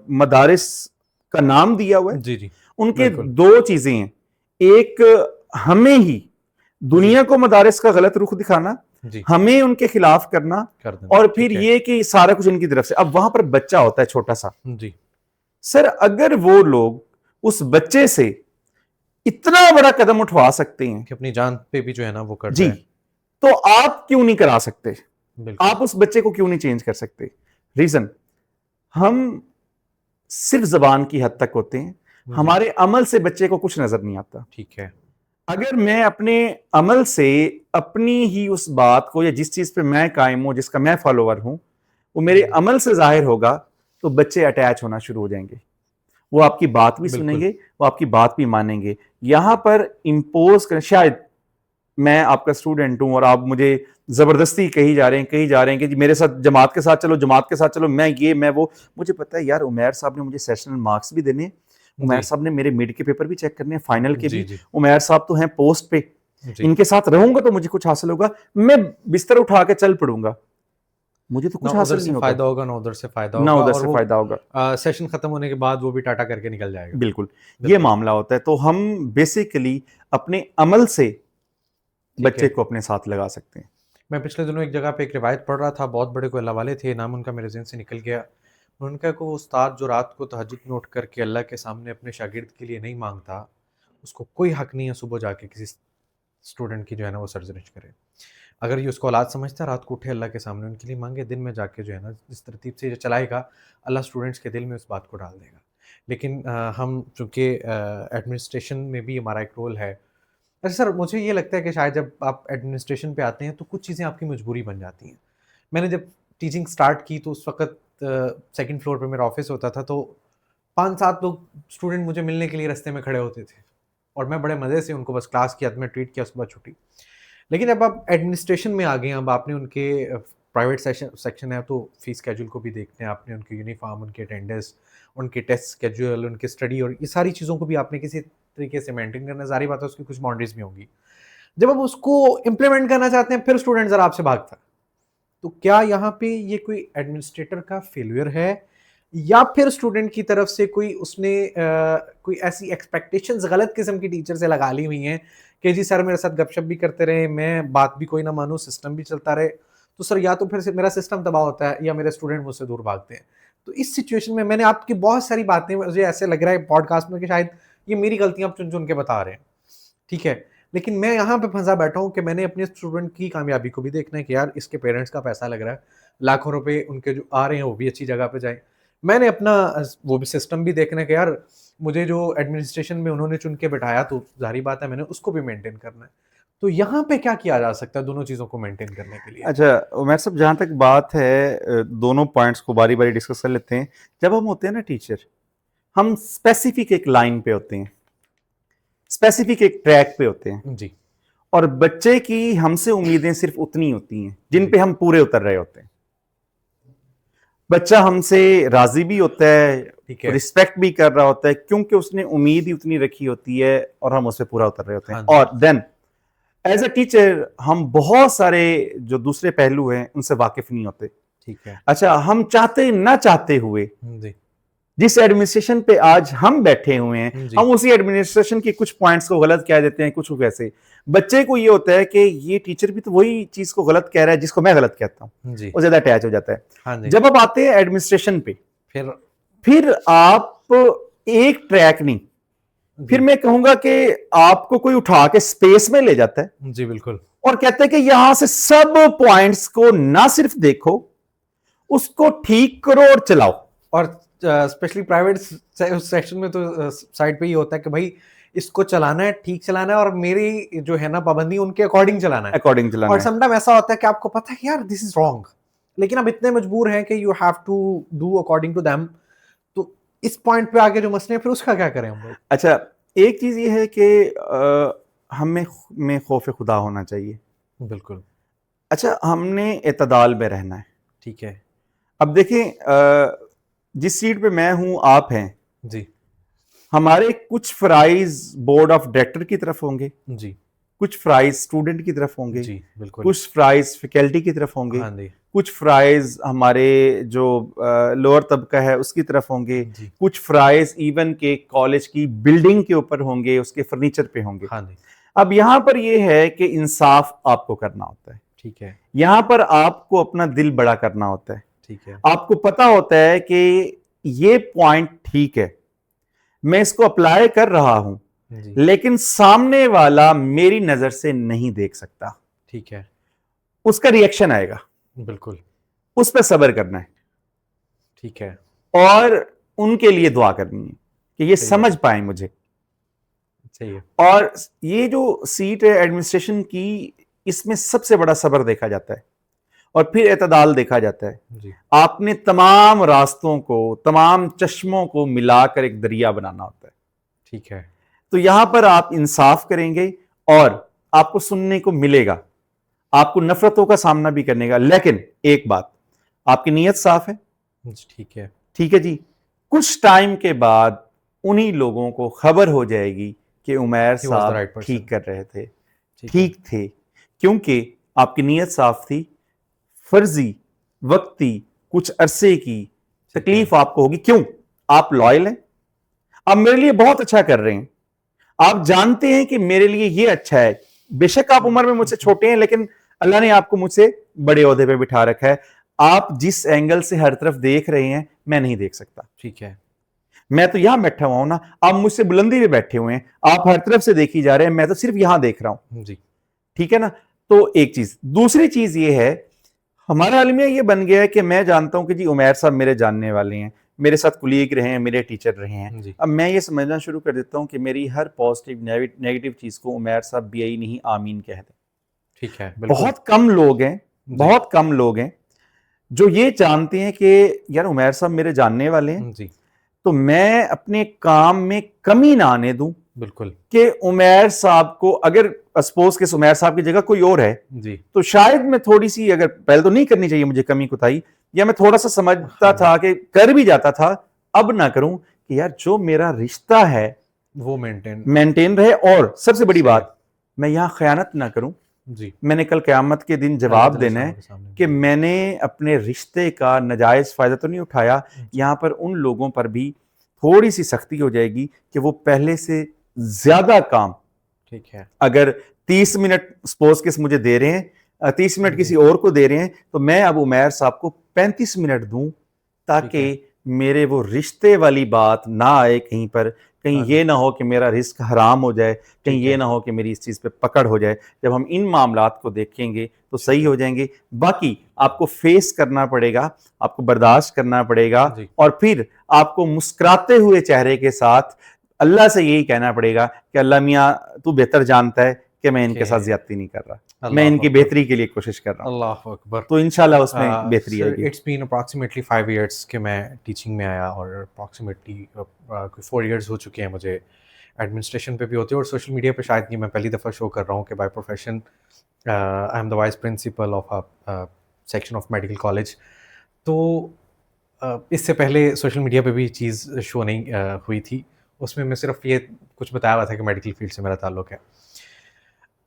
مدارس کا نام دیا ہوا ہے. جی جی, ان کے 2 چیزیں ہیں, ایک ہمیں ہی دنیا کو مدارس کا غلط رخ دکھانا, ہمیں ان کے خلاف کرنا, اور پھر یہ کہ سارا کچھ ان کی طرف سے. اب وہاں پر بچہ ہوتا ہے چھوٹا سا, جی سر اگر وہ لوگ اس بچے سے اتنا بڑا قدم اٹھوا سکتے ہیں کہ اپنی جان پہ بھی جو ہے نا وہ کر جی, تو آپ کیوں نہیں کرا سکتے؟ بالکل. آپ اس بچے کو کیوں نہیں چینج کر سکتے؟ ریزن, ہم صرف زبان کی حد تک ہوتے ہیں, ہمارے عمل سے بچے کو کچھ نظر نہیں آتا. ٹھیک ہے, اگر میں اپنے عمل سے اپنی ہی اس بات کو, یا جس چیز پہ میں قائم ہوں, جس کا میں فالوور ہوں, وہ میرے عمل سے ظاہر ہوگا, تو بچے اٹیچ ہونا شروع ہو جائیں گے. وہ آپ کی بات بھی سنیں گے, وہ آپ کی بات بھی مانیں گے. یہاں پر امپوز کریں, شاید میں آپ کا اسٹوڈنٹ ہوں اور آپ مجھے زبردستی کہی جا رہے ہیں کہ میرے ساتھ جماعت کے ساتھ چلو, میں وہ, مجھے پتا ہے یار عمیر صاحب نے مجھے سیشنل مارکس بھی دینے, عمیر صاحب نے میرے مڈ کے پیپر بھی چیک کرنے ہیں, فائنل کے بھی, عمیر صاحب تو ہیں پوسٹ پہ, ان کے ساتھ رہوں گا تو مجھے کچھ حاصل ہوگا, میں بستر اٹھا کے چل پڑوں گا, مجھے تو کچھ حاصل نہیں ہوگا. فائدہ ہوگا نہ ادھر سے فائدہ نہ ہوگا, ادھر سے فائدہ ہوگا, سیشن ختم ہونے کے بعد وہ بھی ٹاٹا کر کے نکل جائے گا. بالکل یہ معاملہ ہوتا ہے. تو ہم بیسیکلی اپنے عمل سے بچے کو اپنے ساتھ لگا سکتے ہیں. میں پچھلے دنوں ایک جگہ پہ ایک روایت پڑھ رہا تھا, بہت بڑے کوئی اللہ والے تھے, نام ان کا میرے ذہن سے نکل گیا. ان کا کوئی استاد جو رات کو تہجد میں اٹھ کر کے اللہ کے سامنے اپنے شاگرد کے لیے نہیں مانگتا, اس کو کوئی حق نہیں ہے صبح جا کے کسی اسٹوڈنٹ کی جو ہے نا وہ سرزنش کرے. اگر یہ اس کو اولاد سمجھتا ہے, رات کو اٹھے اللہ کے سامنے ان کے لیے مانگے, دن میں جا کے جو ہے نا جس ترتیب سے یہ چلائے گا, اللہ اسٹوڈنٹس کے دل میں اس بات کو ڈال دے گا. لیکن ہم چونکہ ایڈمنسٹریشن میں بھی ہمارا ایک رول ہے. اچھا سر, مجھے یہ لگتا ہے کہ شاید جب آپ ایڈمنسٹریشن پہ آتے ہیں تو کچھ چیزیں آپ کی مجبوری بن جاتی ہیں. میں نے جب ٹیچنگ سٹارٹ کی تو اس وقت 2nd فلور پہ میرا آفس ہوتا تھا, تو 5-7 لوگ اسٹوڈنٹ مجھے ملنے کے لیے رستے میں کھڑے ہوتے تھے, اور میں بڑے مزے سے ان کو بس کلاس کی حد میں ٹریٹ کیا, صبح چھٹی. لیکن جب آپ ایڈمنسٹریشن میں آ گئے ہیں, اب آپ نے ان کے پرائیویٹ سیکشن ہے تو فیس اسکیجول کو بھی دیکھتے ہیں, آپ نے ان کے یونیفارم, ان کے اٹینڈنس, ان کے ٹیسٹ اسکیجول, ان کے اسٹڈی, اور یہ ساری چیزوں کو بھی آپ نے کسی طریقے سے مینٹین کرنا. ظاہری بات ہے اس کی کچھ باؤنڈریز بھی ہوں گی. جب آپ اس کو امپلیمنٹ کرنا چاہتے ہیں, پھر اسٹوڈنٹ ذرا آپ سے بھاگتا ہے. تو کیا یہاں پہ یہ کوئی ایڈمنسٹریٹر کا فیلئر ہے, یا پھر اسٹوڈنٹ کی طرف سے کوئی اس نے کوئی ایسی ایکسپیکٹیشنز غلط قسم کی ٹیچر سے لگا لی ہوئی ہیں کہ جی سر میرے ساتھ گپ شپ بھی کرتے رہے, میں بات بھی کوئی نہ مانوں, سسٹم بھی چلتا رہے, تو سر یا تو پھر میرا سسٹم تباہ ہوتا ہے یا میرے اسٹوڈنٹ مجھ سے دور بھاگتے ہیں. تو اس سچویشن میں نے آپ کی بہت ساری باتیں, مجھے ایسے لگ رہا ہے پوڈ کاسٹ میں کہ شاید یہ میری غلطیاں آپ چن چن کے بتا رہے ہیں, ٹھیک ہے, لیکن میں یہاں پہ پھنسا بیٹھا ہوں کہ میں نے اپنے اسٹوڈنٹ کی کامیابی کو بھی دیکھنا ہے کہ یار اس کے پیرنٹس کا پیسہ لگ رہا ہے, لاکھوں روپے ان کے جو آ رہے ہیں وہ بھی اچھی جگہ پہ جائیں. میں نے اپنا وہ بھی سسٹم بھی دیکھنا ہے کہ یار مجھے جو ایڈمنسٹریشن میں انہوں نے چن کے بٹھایا, تو ظاہری بات ہے میں نے اس کو بھی مینٹین کرنا ہے. تو یہاں پہ کیا کیا جا سکتا ہے دونوں چیزوں کو مینٹین کرنے کے لیے؟ اچھا عمیر صاحب, جہاں تک بات ہے, دونوں پوائنٹس کو باری باری ڈسکس کر لیتے ہیں. جب ہم ہوتے ہیں نا ٹیچر, ہم اسپیسیفک ایک لائن پہ ہوتے ہیں, اسپیسیفک ایک ٹریک پہ ہوتے ہیں جی, اور بچے کی ہم سے امیدیں صرف اتنی ہوتی ہیں جن پہ ہم پورے اتر رہے ہوتے ہیں. بچہ ہم سے راضی بھی ہوتا ہے, رسپیکٹ بھی کر رہا ہوتا ہے, کیونکہ اس نے امید ہی اتنی رکھی ہوتی ہے اور ہم اس پہ پورا اتر رہے ہوتے ہیں. اور دین ایز اے ٹیچر ہم بہت سارے جو دوسرے پہلو ہیں ان سے واقف نہیں ہوتے. ٹھیک ہے. اچھا, ہم چاہتے نہ چاہتے ہوئے جی جس ایڈمنسٹریشن پہ آج ہم بیٹھے ہوئے ہیں, جی ہم اسی ایڈمنسٹریشن کے کچھ پوائنٹس کو غلط کہہ دیتے ہیں, کچھ کو کیسے. بچے کو یہ ہوتا ہے کہ یہ ٹیچر بھی تو وہی چیز کو غلط کہہ رہا ہے جس کو میں غلط کہتا ہوں, جی وہ زیادہ اٹیچ ہو جاتا ہے. ہاں جی. جب آپ آتے ہیں ایڈمنسٹریشن پہ, پھر آپ ایک ٹریک نہیں, پھر میں کہوں گا کہ آپ کو کوئی اٹھا کے سپیس میں لے جاتا ہے جی بالکل, اور کہتے ہیں کہ یہاں سے سب پوائنٹس کو نہ صرف دیکھو, اس کو ٹھیک کرو اور چلاؤ. اور اسپیشلی پرائیویٹ سیکشن میں تو سائٹ پہ یہ ہوتا ہے کہ بھائی اس کو چلانا ہے, ٹھیک چلانا ہے, اور میری جو ہے نا پابندی ان کے اکارڈنگ چلانا ہے. اکارڈنگ چلانا اور ہے. سم ٹائم ایسا ہوتا ہے کہ آپ کو پتا ہے کہ یار دس از رانگ, لیکن اب اتنے مجبور ہیں کہ you have to do according to them. تو اس پوائنٹ پہ آگے جو مسئلے ہیں پھر اس کا کیا کریں ہم لوگ؟ اچھا, ایک چیز یہ ہے کہ ہمیں خوف خدا ہونا چاہیے. بالکل. اچھا, ہم نے اعتدال میں رہنا ہے. ٹھیک ہے. اب دیکھیں, جس سیٹ پہ میں ہوں آپ ہیں, جی ہمارے کچھ فرائض بورڈ آف ڈائریکٹر کی طرف ہوں گے, جی کچھ فرائض اسٹوڈنٹ کی طرف ہوں گے, جی بالکل. کچھ فرائض فیکلٹی کی طرف ہوں گے, ہاں جی کچھ فرائض ہمارے جو لوور طبقہ ہے اس کی طرف ہوں گے, جی کچھ فرائض ایون کہ کالج کی بلڈنگ کے اوپر ہوں گے, اس کے فرنیچر پہ ہوں گے. ہاں جی. اب یہاں پر یہ ہے کہ انصاف آپ کو کرنا ہوتا ہے. ٹھیک ہے. یہاں پر آپ کو اپنا دل بڑا کرنا ہوتا ہے. ٹھیک ہے. آپ کو پتا ہوتا ہے کہ یہ پوائنٹ ٹھیک ہے, میں اس کو اپلائی کر رہا ہوں, جی لیکن سامنے والا میری نظر سے نہیں دیکھ سکتا. ٹھیک ہے. اس کا ری ایکشن آئے گا, بالکل. اس پہ صبر کرنا ہے. ٹھیک ہے. اور ان کے لیے دعا کرنی ہے کہ یہ صحیح سمجھ پائیں مجھے. صحیح ہے. اور یہ جو سیٹ ہے ایڈمنسٹریشن کی, اس میں سب سے بڑا صبر دیکھا جاتا ہے, اور پھر اعتدال دیکھا جاتا ہے. جی آپ نے تمام راستوں کو, تمام چشموں کو ملا کر ایک دریا بنانا ہوتا ہے. ٹھیک ہے. تو یہاں پر آپ انصاف کریں گے اور آپ کو سننے کو ملے گا, آپ کو نفرتوں کا سامنا بھی کرنے گا, لیکن ایک بات, آپ کی نیت صاف ہے. ٹھیک ہے. ٹھیک ہے جی. کچھ ٹائم کے بعد انہی لوگوں کو خبر ہو جائے گی کہ عمیر He was the صاحب right person. ٹھیک کر رہے تھے, ٹھیک ہے. ٹھیک تھے, کیونکہ آپ کی نیت صاف تھی. فرضی, وقتی, کچھ عرصے کی تکلیف آپ کو ہوگی. کیوں؟ آپ لائل ہیں, آپ میرے لیے بہت اچھا کر رہے ہیں, آپ جانتے ہیں کہ میرے لیے یہ اچھا ہے. بے شک آپ عمر میں مجھ سے چھوٹے ہیں, لیکن اللہ نے آپ کو مجھ سے بڑے عہدے پہ بٹھا رکھا ہے. آپ جس اینگل سے ہر طرف دیکھ رہے ہیں میں نہیں دیکھ سکتا. ٹھیک ہے. میں تو یہاں بیٹھا ہوا ہوں نا, آپ مجھ سے بلندی پہ بیٹھے ہوئے ہیں, آپ ہر طرف سے دیکھی جا رہے ہیں, میں تو صرف یہاں دیکھ رہا ہوں. جی ٹھیک ہے نا. تو ایک چیز. دوسری چیز یہ ہے, ہمارا عالمیہ یہ بن گیا ہے کہ میں جانتا ہوں کہ جی عمیر صاحب میرے جاننے والے ہیں, میرے ساتھ کولیگ رہے ہیں, میرے ٹیچر رہے ہیں. جی اب میں یہ سمجھنا شروع کر دیتا ہوں کہ میری ہر پازیٹیو نیگیٹو چیز کو عمیر صاحب بھی آئی نہیں آمین کہہ دیں. ٹھیک ہے. بالکل. بہت کم لوگ ہیں, بہت کم لوگ ہیں جو یہ جانتے ہیں کہ یار عمیر صاحب میرے جاننے والے ہیں, جی تو میں اپنے کام میں کمی نہ آنے دوں. بالکل. کہ عمیر صاحب کو, اگر سپوز کہ عمیر صاحب کی جگہ کوئی اور ہے, جی تو شاید میں تھوڑی سی, اگر پہلے تو نہیں کرنی چاہیے مجھے کمی کوتاہی, یا میں تھوڑا سا سمجھتا تھا کہ کر بھی جاتا تھا, اب نہ کروں کہ یار جو میرا رشتہ ہے وہ مینٹین رہے. اور سب سے بڑی بات, میں یہاں خیانت نہ کروں. جی میں نے کل قیامت کے دن جواب دینا ہے کہ میں نے اپنے رشتے کا ناجائز فائدہ تو نہیں اٹھایا. یہاں پر ان لوگوں پر بھی تھوڑی سی سختی ہو جائے گی کہ وہ پہلے سے زیادہ کام, ٹھیک ہے, اگر 30 منٹ سپوز کس مجھے دے رہے ہیں, 30 منٹ کسی اور کو دے رہے ہیں, تو میں اب عمیر صاحب کو 35 منٹ دوں, تاکہ میرے وہ رشتے والی بات نہ آئے کہیں پر, کہیں یہ نہ ہو کہ میرا رزق حرام ہو جائے, کہیں یہ نہ ہو کہ میری اس چیز پہ پکڑ ہو جائے. جب ہم ان معاملات کو دیکھیں گے تو صحیح ہو جائیں گے. باقی آپ کو فیس کرنا پڑے گا, آپ کو برداشت کرنا پڑے گا, اور پھر آپ کو مسکراتے ہوئے چہرے کے ساتھ اللہ سے یہی کہنا پڑے گا کہ اللہ میاں تو بہتر جانتا ہے کہ میں ان کے ساتھ زیادتی نہیں کر رہا, میں ان کی بہتری کے لیے کوشش کر رہا ہوں. اللہ اکبر. تو انشاءاللہ اس میں بہتری آئے گی. اٹس بین اپروکسیمیٹلی 5 ایئرس کہ میں ٹیچنگ میں آیا, اور اپروکسیمیٹلی 4 ایئرس ہو چکے ہیں مجھے ایڈمنسٹریشن پہ بھی ہوتے, اور سوشل میڈیا پہ شاید یہ میں پہلی دفعہ شو کر رہا ہوں کہ by profession I am the vice principle of section of medical college. تو اس سے پہلے سوشل میڈیا پہ بھی چیز شو نہیں ہوئی تھی, اس میں صرف یہ کچھ بتایا ہوا تھا کہ میڈیکل فیلڈ سے میرا تعلق ہے.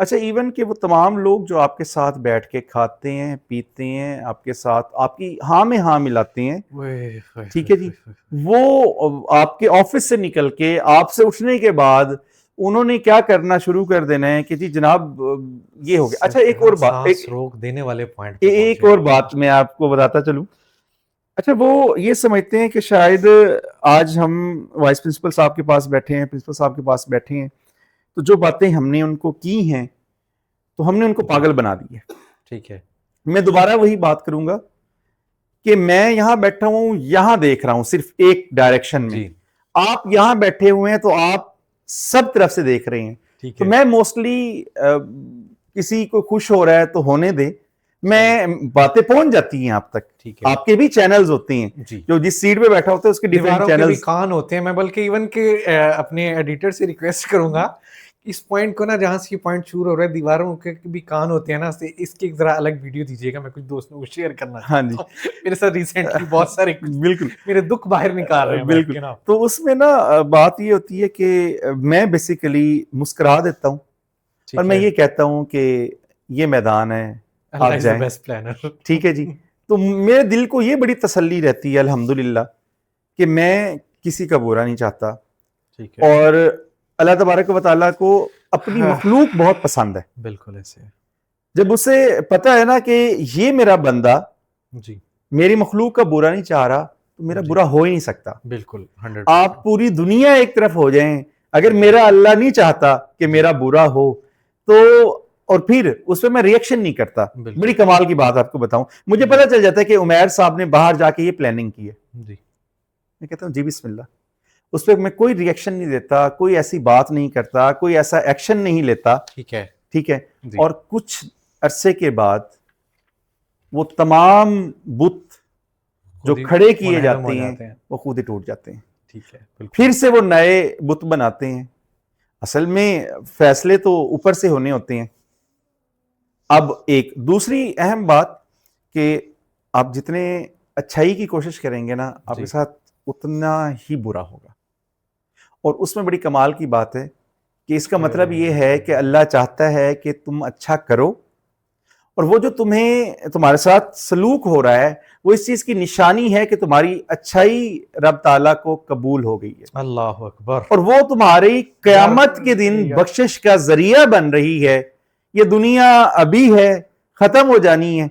اچھا ایون کہ وہ تمام لوگ جو آپ کے ساتھ بیٹھ کے کھاتے ہیں پیتے ہیں آپ کے ساتھ آپ کی ہاں میں ہاں ملاتے ہیں, ٹھیک ہے جی, وہ آپ کے آفس سے نکل کے آپ سے اٹھنے کے بعد انہوں نے کیا کرنا شروع کر دینا ہے کہ جی جناب یہ ہو گیا. اچھا ایک اور بات, روک دینے والے پوائنٹ ایک اور بات میں آپ کو بتاتا چلوں. اچھا وہ یہ سمجھتے ہیں کہ شاید آج ہم وائس پرنسپل صاحب کے پاس بیٹھے ہیں, پرنسپل صاحب کے پاس بیٹھے ہیں, تو جو باتیں ہم نے ان کو کی ہیں تو ہم نے ان کو پاگل بنا دی ہے. ٹھیک ہے, میں دوبارہ وہی بات کروں گا کہ میں یہاں بیٹھا ہوں, یہاں دیکھ رہا ہوں صرف ایک ڈائریکشن میں, آپ یہاں بیٹھے ہوئے ہیں تو آپ سب طرف سے دیکھ رہے ہیں. تو میں موسٹلی کسی کو خوش ہو رہا ہے تو ہونے دیں, میں باتیں پہنچ جاتی ہیں آپ تک. آپ کے بھی چینلز ہوتے ہیں, جو جس سیٹ پہ بیٹھا ہوتا ہے اس کے ڈیفرنٹ چینلز کان ہوتے ہیں. میں بلکہ ایون کہ اپنے ایڈیٹر سے ریکویسٹ کروں گا اس پوائنٹ کو نا, جہاں سے یہ پوائنٹ شروع ہو رہا ہے, دیواروں کے بھی کان ہوتے ہیں نا, اس کی ایک ذرا الگ ویڈیو دیجیے گا, میں کچھ دوستوں کو شیئر کرنا چاہتا ہوں. میرے ساتھ ریسنٹلی بہت سارے بالکل میرے دکھ باہر نکال رہے ہیں بالکل. تو اس میں نا بات یہ ہوتی ہے کہ میں بیسیکلی مسکرا دیتا ہوں اور میں یہ کہتا ہوں کہ یہ میدان ہے, آپ جائیں, ٹھیک ہے جی. تو میرے دل کو یہ بڑی تسلی رہتی ہے الحمدللہ کہ میں کسی کا برا نہیں چاہتا, اور اللہ تبارک و تعالیٰ کو اپنی مخلوق بہت پسند ہے. بالکل ایسے جب اسے پتا ہے نا کہ یہ میرا بندہ جی میری مخلوق کا برا نہیں چاہ رہا تو میرا برا ہو ہی نہیں سکتا. بالکل, آپ پوری دنیا ایک طرف ہو جائیں, اگر میرا اللہ نہیں چاہتا کہ میرا برا ہو تو, اور پھر اس پہ میں ریئیکشن نہیں کرتا. بڑی کمال کی بات آپ کو بتاؤں, مجھے پتا چل جاتا ہے کہ عمیر صاحب نے باہر جا کے یہ پلاننگ کی ہے, میں کہتا ہوں جی بسم اللہ. اس پہ میں کوئی ریئیکشن نہیں دیتا, کوئی ایسی بات نہیں کرتا, کوئی ایسا ایکشن نہیں لیتا. ٹھیک ہے. اور کچھ عرصے کے بعد وہ تمام بت جو کھڑے کیے جاتے ہیں وہ خود ہی ٹوٹ جاتے ہیں. ٹھیک ہے, پھر سے وہ نئے بت بناتے ہیں. اصل میں فیصلے تو اوپر سے ہونے ہوتے ہیں. اب ایک دوسری اہم بات کہ آپ جتنے اچھائی کی کوشش کریں گے نا, آپ کے ساتھ اتنا ہی برا ہوگا. اور اس میں بڑی کمال کی بات ہے کہ اس کا مطلب یہ ہے کہ اللہ چاہتا ہے کہ تم اچھا کرو, اور وہ جو تمہارے ساتھ سلوک ہو رہا ہے وہ اس چیز کی نشانی ہے کہ تمہاری اچھائی رب تعالیٰ کو قبول ہو گئی ہے. اللہ اکبر. اور وہ تمہاری قیامت کے دن بخشش کا ذریعہ بن رہی ہے. یہ دنیا ابھی ہے, ختم ہو جانی ہے,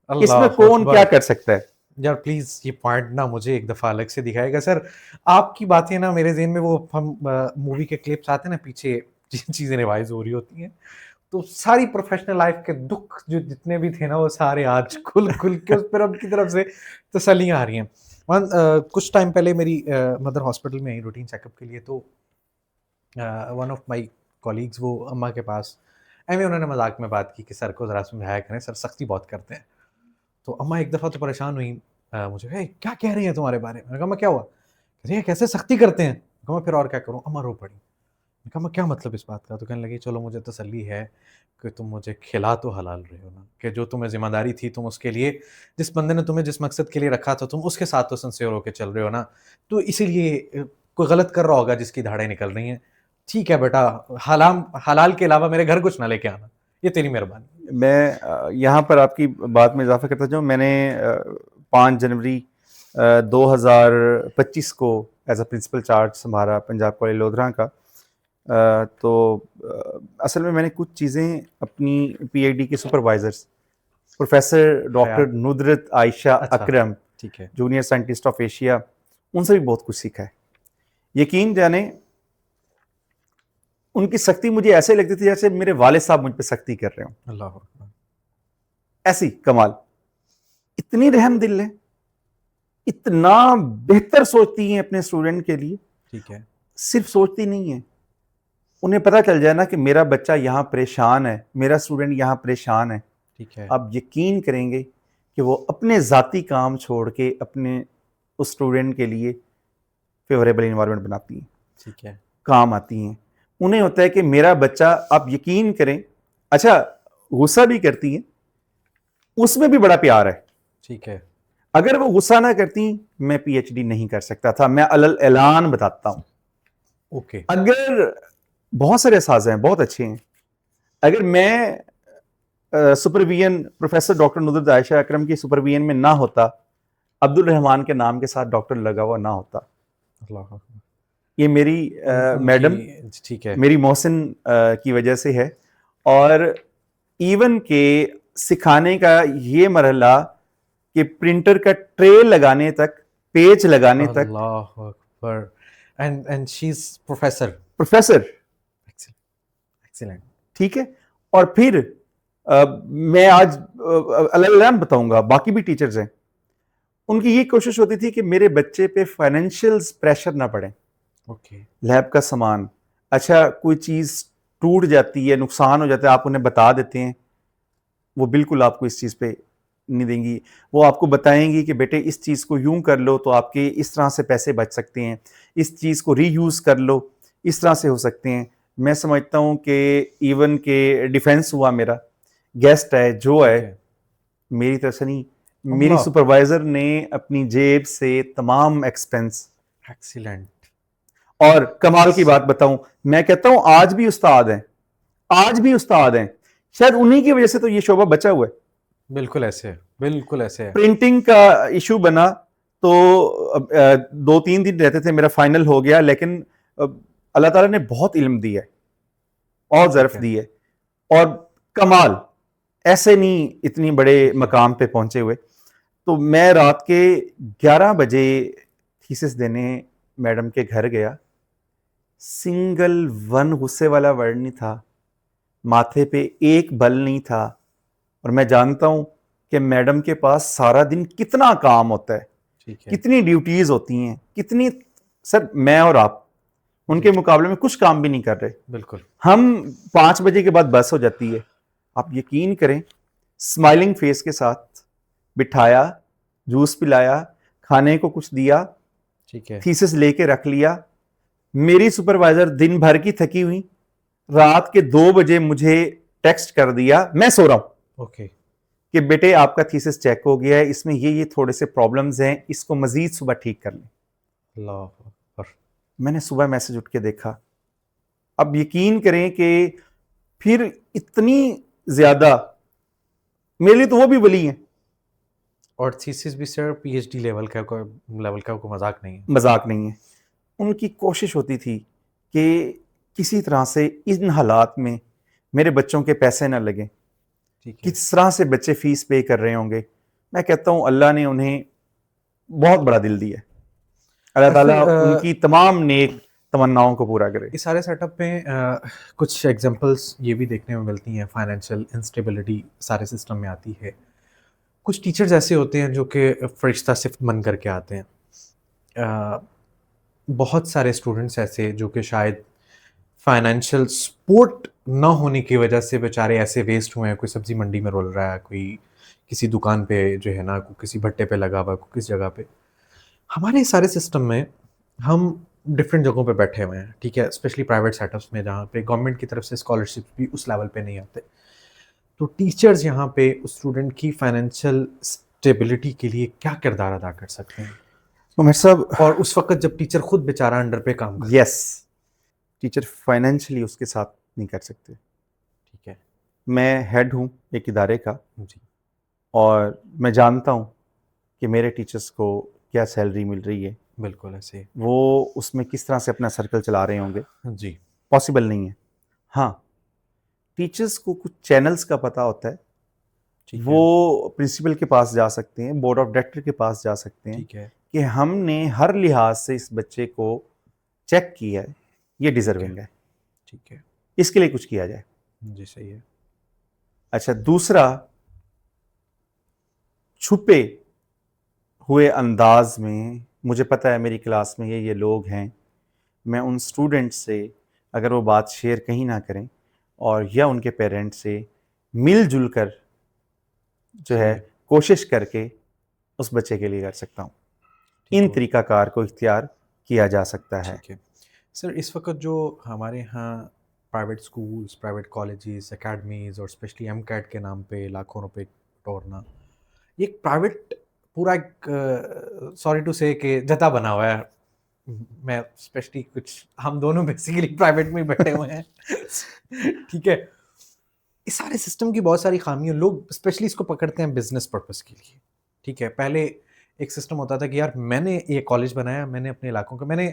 اس میں کون کیا کر سکتا ہے. یار پلیز یہ پوائنٹ نا مجھے ایک دفعہ الگ سے دکھائے گا سر. آپ کی باتیں نا میرے ذہن میں وہ ہم مووی کے کلپس آتے ہیں نا, پیچھے چیزیں ریوائز ہو رہی ہوتی ہیں, تو ساری پروفیشنل لائف کے دکھ جو جتنے بھی تھے نا وہ سارے آج کھل کے اس پر اب کی طرف سے تسلیاں آ رہی ہیں. کچھ ٹائم پہلے میری مدر ہاسپٹل میں آئی روٹین چیک اپ کے لیے, تو ون آف مائی کولیگز وہ اماں کے پاس ایویں انہوں نے مذاق میں بات کی کہ سر کو ذرا سمجھایا کریں, سر سختی بہت کرتے ہیں. تو اماں ایک دفعہ تو پریشان ہوئی مجھے, کیا کہہ رہی ہیں تمہارے بارے میں. میں کہا میں کیا ہوا, کہہ رہی ہیں کیسے سختی کرتے ہیں. میں پھر اور کیا کروں. اماں رو پڑی. میں کہا میں کیا مطلب اس بات کا. تو کہنے لگی چلو مجھے تسلی ہے کہ تم مجھے کھلا تو حلال رہے ہو نا, کہ جو تمہیں ذمہ داری تھی تم اس کے لیے, جس بندے نے تمہیں جس مقصد کے لیے رکھا تھا تم اس کے ساتھ تو سنسیئر ہو کے چل رہے ہو نا, تو اسی لیے کوئی غلط کر رہا ہوگا جس کی دھاڑیں نکل رہی ہیں. ٹھیک ہے بیٹا, حلال کے علاوہ میرے گھر کچھ نہ لے کے آنا, یہ تیری مہربانی. میں یہاں پر آپ کی بات میں اضافہ کرتا جاؤں. میں نے 5 جنوری 2025 کو ایز اے پرنسپل چارج سنبھالا پنجاب کالج لودھراں کا. تو اصل میں نے کچھ چیزیں اپنی پی ایچ ڈی کے supervisors professor doctor Nudrat Ayesha Akram, junior scientist of Asia, ان سے بھی بہت کچھ سیکھا ہے. یقین جانے ان کی سختی مجھے ایسے لگتی تھی جیسے میرے والد صاحب مجھ پہ سختی کر رہے ہوں. اللہ اکبر. ایسی کمال, اتنی رحم دل ہے, اتنا بہتر سوچتی ہیں اپنے اسٹوڈنٹ کے لیے. ٹھیک ہے. صرف سوچتی نہیں ہیں, انہیں پتہ چل جائے نا کہ میرا بچہ یہاں پریشان ہے, میرا اسٹوڈنٹ یہاں پریشان ہے. ٹھیک ہے. آپ یقین کریں گے کہ وہ اپنے ذاتی کام چھوڑ کے اپنے اس اسٹوڈنٹ کے لیے فیوریبل انوائرمنٹ بناتی ہیں. ٹھیک ہے. کام آتی ہیں. انہیں ہوتا ہے کہ میرا بچہ, آپ یقین کریں, اچھا غصہ بھی کرتی ہیں, اس میں بھی بڑا پیار ہے. ٹھیک ہے. اگر وہ غصہ نہ کرتی میں پی ایچ ڈی نہیں کر سکتا تھا. میں اعلان بتاتا ہوں. اوکے. اگر بہت سارے اساتذہ ہیں بہت اچھے ہیں, اگر میں supervision professor doctor Nudrat Ayesha اکرم کی سپرویژن میں نہ ہوتا, عبد الرحمان کے نام کے ساتھ ڈاکٹر لگا ہوا نہ ہوتا. اللہ یہ میری میڈم ٹھیک ہے, میری محسن کی وجہ سے ہے. اور ایون کہ سکھانے کا یہ مرحلہ کہ پرنٹر کا ٹرے لگانے تک, پیج لگانے تک. اللہ اکبر. And she is professor. Excellent. ٹھیک ہے. اور پھر میں آج اللہ بتاؤں گا, باقی بھی ٹیچرز ہیں, ان کی یہ کوشش ہوتی تھی کہ میرے بچے پہ فائنینشیل پریشر نہ پڑے. اوکے. لیب کا سامان, اچھا کوئی چیز ٹوٹ جاتی ہے, نقصان ہو جاتا ہے, آپ انہیں بتا دیتے ہیں, وہ بالکل آپ کو اس چیز پہ نہیں دیں گی. وہ آپ کو بتائیں گی کہ بیٹے اس چیز کو یوں کر لو تو آپ کے اس طرح سے پیسے بچ سکتے ہیں, اس چیز کو ری یوز کر لو اس طرح سے ہو سکتے ہیں. میں سمجھتا ہوں کہ ایون کہ ڈیفینس ہوا, میرا گیسٹ ہے جو ہے, میری طرف سے نہیں, میری سپروائزر نے اپنی جیب سے تمام ایکسپینس. ایکسیلنٹ. اور کمال کی بات بتاؤں, میں کہتا ہوں آج بھی استاد ہیں, آج بھی استاد ہیں. شاید انہی کی وجہ سے تو یہ شعبہ بچا ہوا ہے. بالکل ایسے ہے, بالکل ایسے ہے. پرنٹنگ کا ایشو بنا تو 2-3 دن رہتے تھے, میرا فائنل ہو گیا, لیکن اللہ تعالیٰ نے بہت علم دی ہے اور ظرف دی ہے. اور کمال ایسے نہیں اتنی بڑے مقام پہ پہنچے ہوئے. تو میں رات کے 11 بجے تھیسس دینے میڈم کے گھر گیا, سنگل ون غصے والا ورڈ نہیں تھا, ماتھے پہ ایک بل نہیں تھا. اور میں جانتا ہوں کہ میڈم کے پاس سارا دن کتنا کام ہوتا ہے, کتنی ڈیوٹیز ہوتی ہیں, کتنی. سر میں اور آپ ان کے مقابلے میں کچھ کام بھی نہیں کر رہے. بالکل. ہم 5 بجے کے بعد بس ہو جاتی ہے, آپ یقین کریں اسمائلنگ فیس کے ساتھ بٹھایا, جوس پلایا, کھانے کو کچھ دیا, تھیسس لے کے رکھ لیا. میری سپروائزر دن بھر کی تھکی ہوئی, رات کے 2 بجے مجھے ٹیکسٹ کر دیا, میں سو رہا ہوں, اوکے, کہ بیٹے آپ کا تھیسس چیک ہو گیا ہے, اس میں یہ تھوڑے سے پرابلمز ہیں, اس کو مزید صبح ٹھیک کر لیں. اللہ اکبر. میں نے صبح میسج اٹھ کے دیکھا. اب یقین کریں کہ پھر اتنی زیادہ میرے لیے تو وہ بھی ولی ہیں. اور تھیسس بھی سر پی ایچ ڈی لیول کا کوئی مذاق نہیں ہے, مذاق نہیں ہے. ان کی کوشش ہوتی تھی کہ کسی طرح سے ان حالات میں میرے بچوں کے پیسے نہ لگیں, کس طرح سے بچے فیس پے کر رہے ہوں گے. میں کہتا ہوں اللہ نے انہیں بہت بڑا دل دیا ہے, اللہ تعالیٰ ان کی تمام نیک تمناؤں کو پورا کرے. اس سارے سیٹ اپ میں کچھ ایگزامپلس یہ بھی دیکھنے میں ملتی ہیں, فائنینشیل انسٹیبلٹی سارے سسٹم میں آتی ہے. کچھ ٹیچرز ایسے ہوتے ہیں جو کہ فرشتہ صفت بن کر کے آتے ہیں. بہت سارے اسٹوڈنٹس ایسے جو کہ شاید فائنینشیل سپورٹ نہ ہونے کی وجہ سے بیچارے ایسے ویسٹ ہوئے ہیں. کوئی سبزی منڈی میں رول رہا ہے, کوئی کسی دکان پہ جو ہے نا, کوئی کسی بھٹے پہ لگا ہوا, کوئی کس جگہ پہ. ہمارے سارے سسٹم میں ہم ڈفرینٹ جگہوں پہ بیٹھے ہوئے ہیں, ٹھیک ہے, اسپیشلی پرائیویٹ سیٹ اپس میں جہاں پہ گورنمنٹ کی طرف سے اسکالرشپ بھی اس لیول پہ نہیں آتے. تو ٹیچرز یہاں پہ اسٹوڈنٹ کی فائنینشیل اسٹیبلٹی کے لیے کیا کردار ادا کر سکتے ہیں عمر صاحب؟ اور اس وقت جب ٹیچر خود بیچارہ انڈر پہ کام کرتا ہے. یس, ٹیچر فائنینشلی اس کے ساتھ نہیں کر سکتے. ٹھیک ہے, میں ہیڈ ہوں ایک ادارے کا, جی, اور میں جانتا ہوں کہ میرے ٹیچرز کو کیا سیلری مل رہی ہے. بالکل ایسے وہ اس میں کس طرح سے اپنا سرکل چلا رہے ہوں گے. جی, پاسبل نہیں ہے. ہاں, ٹیچرز کو کچھ چینلز کا پتہ ہوتا ہے, وہ پرنسپل کے پاس جا سکتے ہیں, بورڈ آف ڈائریکٹر کے پاس جا سکتے ہیں, کہ ہم نے ہر لحاظ سے اس بچے کو چیک کیا ہے, یہ ڈیزرونگ ہے, ٹھیک ہے, اس کے لیے کچھ کیا جائے. جی, صحیح ہے. اچھا, دوسرا, چھپے ہوئے انداز میں مجھے پتہ ہے میری کلاس میں یہ لوگ ہیں, میں ان اسٹوڈنٹ سے اگر وہ بات شیئر کہیں نہ کریں, اور یا ان کے پیرنٹ سے مل جل کر جو ہے کوشش کر کے اس بچے کے لیے کر سکتا ہوں. ان طریقہ کار کو اختیار کیا جا سکتا ہے. سر, اس وقت جو ہمارے ہاں private schools, private colleges, academies اور اسپیشلی ایم کیٹ کے نام پہ لاکھوں روپے ٹورنا, یہ ایک پرائیویٹ پورا ایک سوری ٹو سے کہ جتا بنا ہوا ہے. میں اسپیشلی کچھ ہم دونوں بیسیکلی پرائیویٹ میں بیٹھے ہوئے ہیں, ٹھیک ہے, اس سارے سسٹم کی بہت ساری خامیاں، لوگ اسپیشلی اس کو پکڑتے ہیں بزنس پرپس کے لیے. ٹھیک ہے، پہلے ایک سسٹم ہوتا تھا کہ یار میں نے یہ کالج بنایا، میں نے اپنے علاقوں کا، میں نے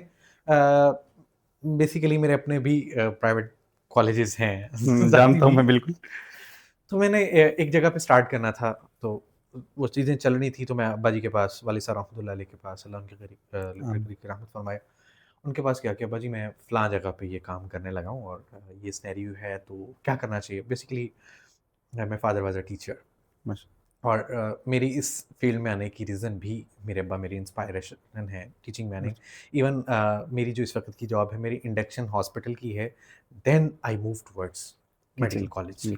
بیسیکلی میرے اپنے بھی پرائیویٹ کالجز ہیں جانتا ہوں میں بالکل. تو میں نے ایک جگہ پہ اسٹارٹ کرنا تھا، تو وہ چیزیں چل رہی تھی، تو میں ابا جی کے پاس، والد صاحب رحمۃ اللہ علیہ کے پاس، اللہ ان کے قریب رحمت فرمائے، ان کے پاس کیا کہ ابا جی میں فلاں جگہ پہ یہ کام کرنے لگا ہوں اور یہ سینیریو ہے، تو کیا کرنا چاہیے. Basically my father was a teacher, اور میری اس فیلڈ میں آنے کی ریزن بھی میرے ابا میری انسپائریشن ہے ٹیچنگ میں آنے. ایون میری جو اس وقت کی جاب ہے میری انڈکشن ہاسپٹل کی ہے. Then I move towards medical college.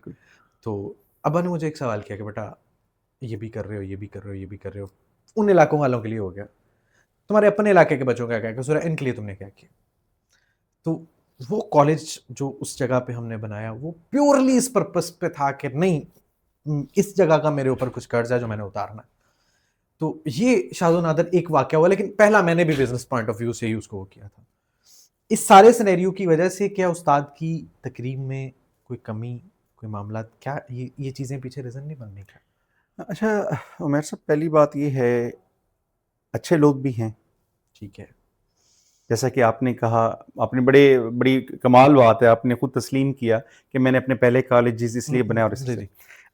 تو ابا نے مجھے ایک سوال کیا کہ بیٹا یہ بھی کر رہے ہو، یہ بھی کر رہے ہو، یہ بھی کر رہے ہو، ان علاقوں والوں کے لیے ہو گیا، تمہارے اپنے علاقے کے بچوں کا کیا قصور ہے، ان کے لیے تم نے کیا کیا. تو وہ کالج جو اس جگہ پہ ہم نے بنایا وہ پیورلی اس پرپس پہ تھا کہ نہیں اس جگہ کا میرے اوپر کچھ قرض ہے جو میں نے اتارنا ہے. تو یہ شاذ و نادر ایک واقعہ ہوا، لیکن پہلا میں نے بھی بزنس پوائنٹ آف ویو سے ہی اس کو کیا تھا. اس سارے سینیریو کی وجہ سے کیا استاد کی تقریب میں کوئی کمی، کوئی معاملات، کیا یہ چیزیں پیچھے ریزن نہیں بننے کا؟ اچھا عمیر صاحب، پہلی بات یہ ہے اچھے لوگ بھی ہیں. ٹھیک ہے، جیسا کہ آپ نے کہا، آپ نے بڑی کمال بات ہے، آپ نے خود تسلیم کیا کہ میں نے اپنے پہلے کالجز اس لیے بنائے اور اس لیے.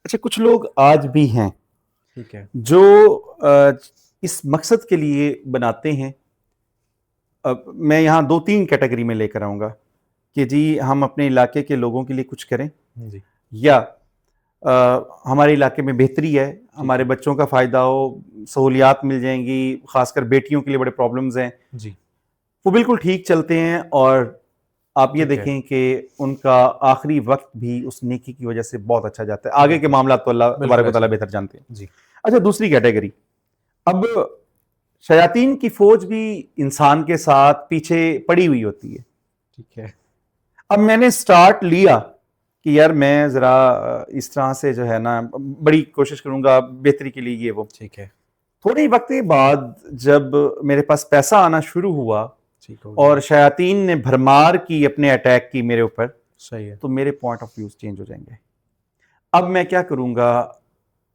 اچھا کچھ لوگ آج بھی ہیں ٹھیک ہے، جو اس مقصد کے لیے بناتے ہیں. میں یہاں 2-3 کیٹیگری میں لے کر آؤں گا کہ جی ہم اپنے علاقے کے لوگوں کے لیے کچھ کریں، جی یا ہمارے علاقے میں بہتری ہے، ہمارے بچوں کا فائدہ ہو، سہولیات مل جائیں گی، خاص کر بیٹیوں کے لیے بڑے پرابلمز ہیں. جی وہ بالکل ٹھیک چلتے ہیں، اور آپ یہ دیکھیں کہ ان کا آخری وقت بھی اس نیکی کی وجہ سے بہت اچھا جاتا ہے. آگے کے معاملات تو اللہ تبارک و تعالیٰ بہتر جانتے ہیں. جی اچھا دوسری کیٹیگری، اب شیاطین کی فوج بھی انسان کے ساتھ پیچھے پڑی ہوئی ہوتی ہے. ٹھیک ہے، اب میں نے سٹارٹ لیا کہ یار میں ذرا اس طرح سے جو ہے نا بڑی کوشش کروں گا بہتری کے لیے، یہ وہ. ٹھیک ہے، تھوڑے وقت بعد جب میرے پاس پیسہ آنا شروع ہوا اور شیاطین نے بھرمار کی، اپنے اٹیک کی میرے اوپر، صحیح ہے، تو میرے پوائنٹ آف ویوز چینج ہو جائیں گے. اب میں کیا کروں گا،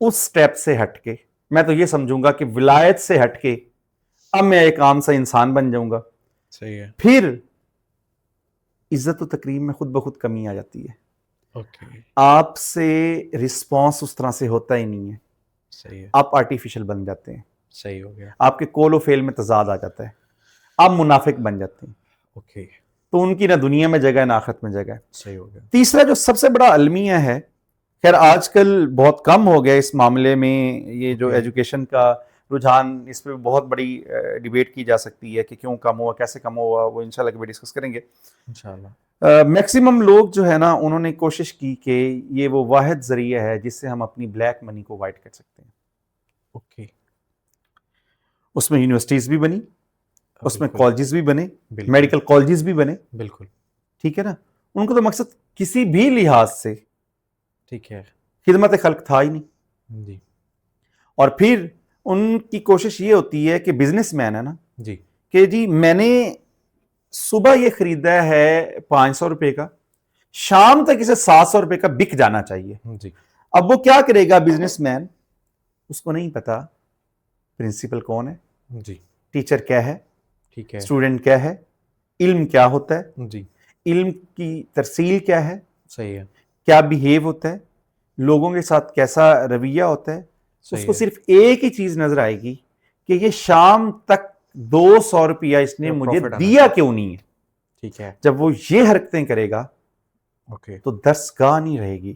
اس سٹیپ سے ہٹ کے میں تو یہ سمجھوں گا کہ ولایت سے ہٹ کے اب میں ایک عام سا انسان بن جاؤں گا. صحیح ہے، پھر عزت و تکریم میں خود بخود کمی آ جاتی ہے. اوکے، آپ سے رسپانس اس طرح سے ہوتا ہی نہیں ہے، صحیح ہے، آپ آرٹیفیشل بن جاتے ہیں، صحیح ہو گیا، آپ کے کول و فیل میں تضاد آ جاتا ہے، آپ منافق بن جاتے ہیں. اوکے، تو ان کی نہ دنیا میں جگہ ہے نہ آخرت میں جگہ ہے. صحیح ہو گیا، تیسرا جو سب سے بڑا المیہ ہے، خیر آج کل بہت کم ہو گیا اس معاملے میں، یہ جو ایجوکیشن کا رجحان، اس پہ بہت بڑی ڈیبیٹ کی جا سکتی ہے کہ کیوں کم ہوا، کیسے کم ہوا، وہ انشاءاللہ کبھی ڈسکس کریں گے انشاءاللہ. میکسیمم لوگ جو ہے نا انہوں نے کوشش کی کہ یہ وہ واحد ذریعہ ہے جس سے ہم اپنی بلیک منی کو وائٹ کر سکتے ہیں. اوکے، اس میں یونیورسٹیز بھی بنی، اس میں بالکل، کالجز بھی بنے، بالکل، میڈیکل کالجز بھی بنے. بالکل، ٹھیک ہے نا، ان کو تو مقصد کسی بھی لحاظ سے ٹھیک ہے، خدمت خلق تھا ہی نہیں. جی اور پھر ان کی کوشش یہ ہوتی ہے کہ بزنس مین ہے نا، جی کہ جی میں نے صبح یہ خریدا ہے 500 روپے کا، شام تک اسے 700 روپے کا بک جانا چاہیے. جی اب وہ کیا کرے گا بزنس مین، اس کو نہیں پتا پرنسپل کون ہے، جی ٹیچر کیا ہے، ٹھیک ہے، اسٹوڈنٹ کیا ہے، علم کیا ہوتا ہے، جی علم کی ترسیل کیا ہے، صحیح ہے، کیا بیہیو ہوتا ہے، لوگوں کے ساتھ کیسا رویہ ہوتا ہے. اس کو صرف ایک ہی چیز نظر آئے گی کہ یہ شام تک 200 روپیہ اس نے مجھے دیا کیوں نہیں ہے. ٹھیک ہے، جب وہ یہ حرکتیں کرے گا اوکے، تو درسگاہ نہیں رہے گی،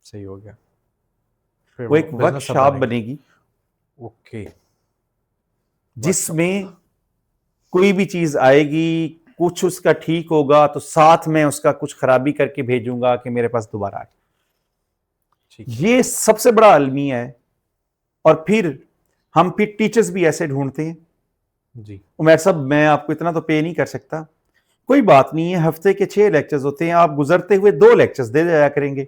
صحیح ہو گیا، وہ ایک ورک شاپ بنے گی. اوکے، جس میں کوئی بھی چیز آئے گی، کچھ اس کا ٹھیک ہوگا تو ساتھ میں اس کا کچھ خرابی کر کے بھیجوں گا کہ میرے پاس دوبارہ آئے. یہ سب سے بڑا المیہ ہے. اور پھر ہم ٹیچرز بھی ایسے ڈھونڈتے ہیں. جی عمیر صاحب میں آپ کو اتنا تو پے نہیں کر سکتا، کوئی بات نہیں ہے، ہفتے کے 6 لیکچرز ہوتے ہیں، آپ گزرتے ہوئے 2 لیکچرز دے جایا کریں گے.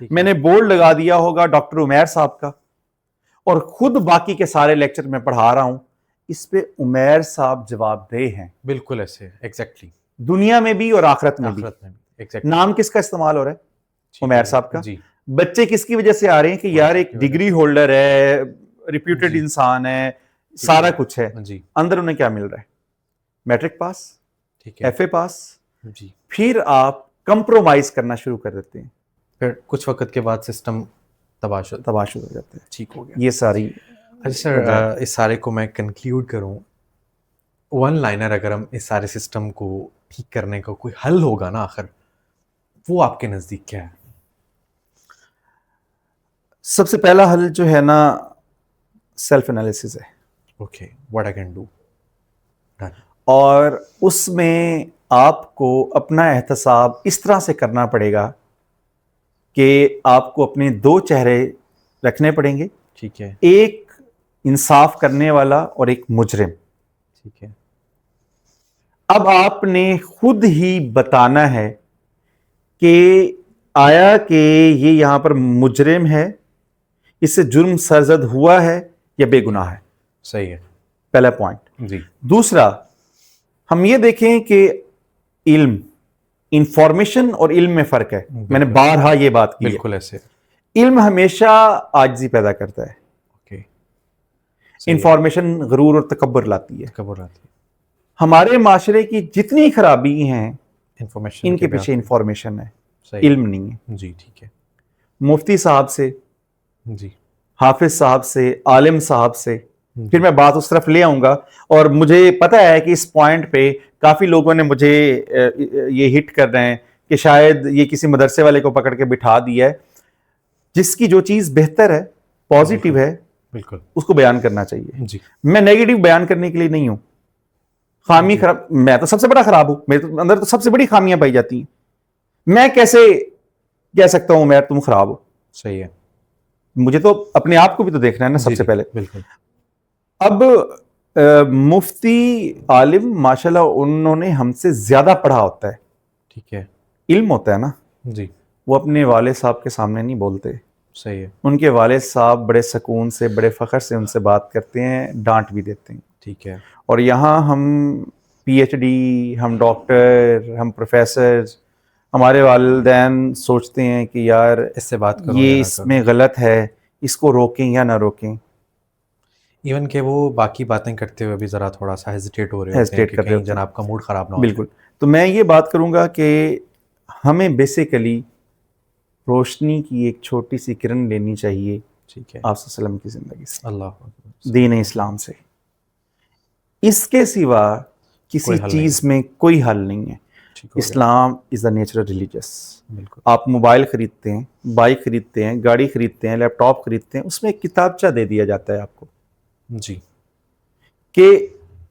میں نے بورڈ لگا دیا ہوگا ڈاکٹر عمیر صاحب کا، اور خود باقی کے سارے لیکچر میں پڑھا رہا ہوں. اس پہ عمیر صاحب جواب دہ ہیں، بالکل ایسے ایگزیکٹلی، دنیا میں بھی اور آخرت میں بھی. ایگزیکٹلی، نام کس کا استعمال ہو رہا ہے؟ عمیر صاحب کا. جی بچے کس کی وجہ سے آ رہے ہیں کہ یار ایک ڈگری ہولڈر ہے, ریپیوٹیڈ جی. انسان ہے, سارا کچھ ہے. جی اندر انہیں کیا مل رہا ہے؟ میٹرک پاس, ٹھیک ہے. ایف اے پاس. جی پھر آپ کمپرومائز کرنا شروع کر دیتے ہیں, پھر کچھ وقت کے بعد سسٹم تباہ تباہ ہو جاتا ہے. ٹھیک ہو گیا. یہ ساری اچھا سر, اس سارے کو میں کنکلیوڈ کروں, ون لائنر اگر ہم اس سارے سسٹم کو ٹھیک کرنے کا کوئی حل ہوگا نا آخر, وہ آپ کے نزدیک کیا ہے؟ سب سے پہلا حل جو ہے نا سیلف انالیسس ہے. Okay, what I can do. اور اس میں آپ کو اپنا احتساب اس طرح سے کرنا پڑے گا کہ آپ کو اپنے دو چہرے رکھنے پڑیں گے, ٹھیک ہے. ایک انصاف کرنے والا اور ایک مجرم. ٹھیک ہے. اب آپ نے خود ہی بتانا ہے کہ آیا کہ یہ یہاں پر مجرم ہے, اس سے جرم سرزد ہوا ہے یا بے گناہ ہے. صحیح ہے. پہلا پوائنٹ. جی دوسرا, ہم یہ دیکھیں کہ علم, انفارمیشن اور علم میں فرق ہے. میں نے بارہا یہ بات کی ہے. بالکل ایسے. علم ہمیشہ عاجزی پیدا کرتا ہے, اوکے. انفارمیشن غرور اور تکبر لاتی ہے. خبر آتی ہے. ہمارے معاشرے کی جتنی خرابی ہیں انفارمیشن ان کے پیچھے انفارمیشن ہے, صحیح. علم نہیں ہے. جی ٹھیک ہے. مفتی صاحب سے, جی حافظ صاحب سے, عالم صاحب سے, پھر میں بات اس طرف لے آؤں گا. اور مجھے پتا ہے کہ اس پوائنٹ پہ کافی لوگوں نے مجھے یہ ہٹ کر رہے ہیں کہ شاید یہ کسی مدرسے والے کو پکڑ کے بٹھا دیا ہے. جس کی جو چیز بہتر ہے, پازیٹیو ہے, بالکل اس کو بیان کرنا چاہیے. جی. میں نیگیٹو بیان کرنے کے لیے نہیں ہوں. خامی خراب, میں تو سب سے بڑا خراب ہوں, میرے اندر تو سب سے بڑی خامیاں پائی جاتی ہیں. میں کیسے کہہ سکتا ہوں میں تم خراب ہو؟ صحیح ہے. مجھے تو اپنے آپ کو بھی تو دیکھنا ہے نا سب سے پہلے. بالکل. اب مفتی عالم ماشاءاللہ انہوں نے ہم سے زیادہ پڑھا ہوتا ہے, ٹھیک ہے. علم ہوتا ہے نا, جی وہ اپنے والد صاحب کے سامنے نہیں بولتے. صحیح ہے. ان کے والد صاحب بڑے سکون سے, بڑے فخر سے ان سے بات کرتے ہیں, ڈانٹ بھی دیتے ہیں. ٹھیک ہے. اور یہاں ہم پی ایچ ڈی, ہم ڈاکٹر, ہم پروفیسر, ہمارے والدین سوچتے ہیں کہ یار اس سے بات کرو, یہ اس میں غلط ہے, اس کو روکیں یا نہ روکیں. ایون کہ وہ باقی باتیں کرتے ہوئے بھی ذرا تھوڑا سا ہیزیٹیٹ ہو رہے ہوتے ہیں کہ کہیں جناب کا موڈ خراب نہ ہو. بالکل. تو میں یہ بات کروں گا کہ ہمیں بیسیکلی روشنی کی ایک چھوٹی سی کرن لینی چاہیے, ٹھیک ہے, آپ صلی اللہ علیہ وسلم کی زندگی سے, اللہ دین اسلام سے. اس کے سوا کسی چیز میں کوئی حل نہیں ہے. اسلام از دا نیچرل ریلیجس. بالکل. آپ موبائل خریدتے ہیں, بائک خریدتے ہیں, گاڑی خریدتے ہیں, لیپ ٹاپ خریدتے ہیں, اس میں ایک کتابچہ دے دیا جاتا ہے آپ کو جی کہ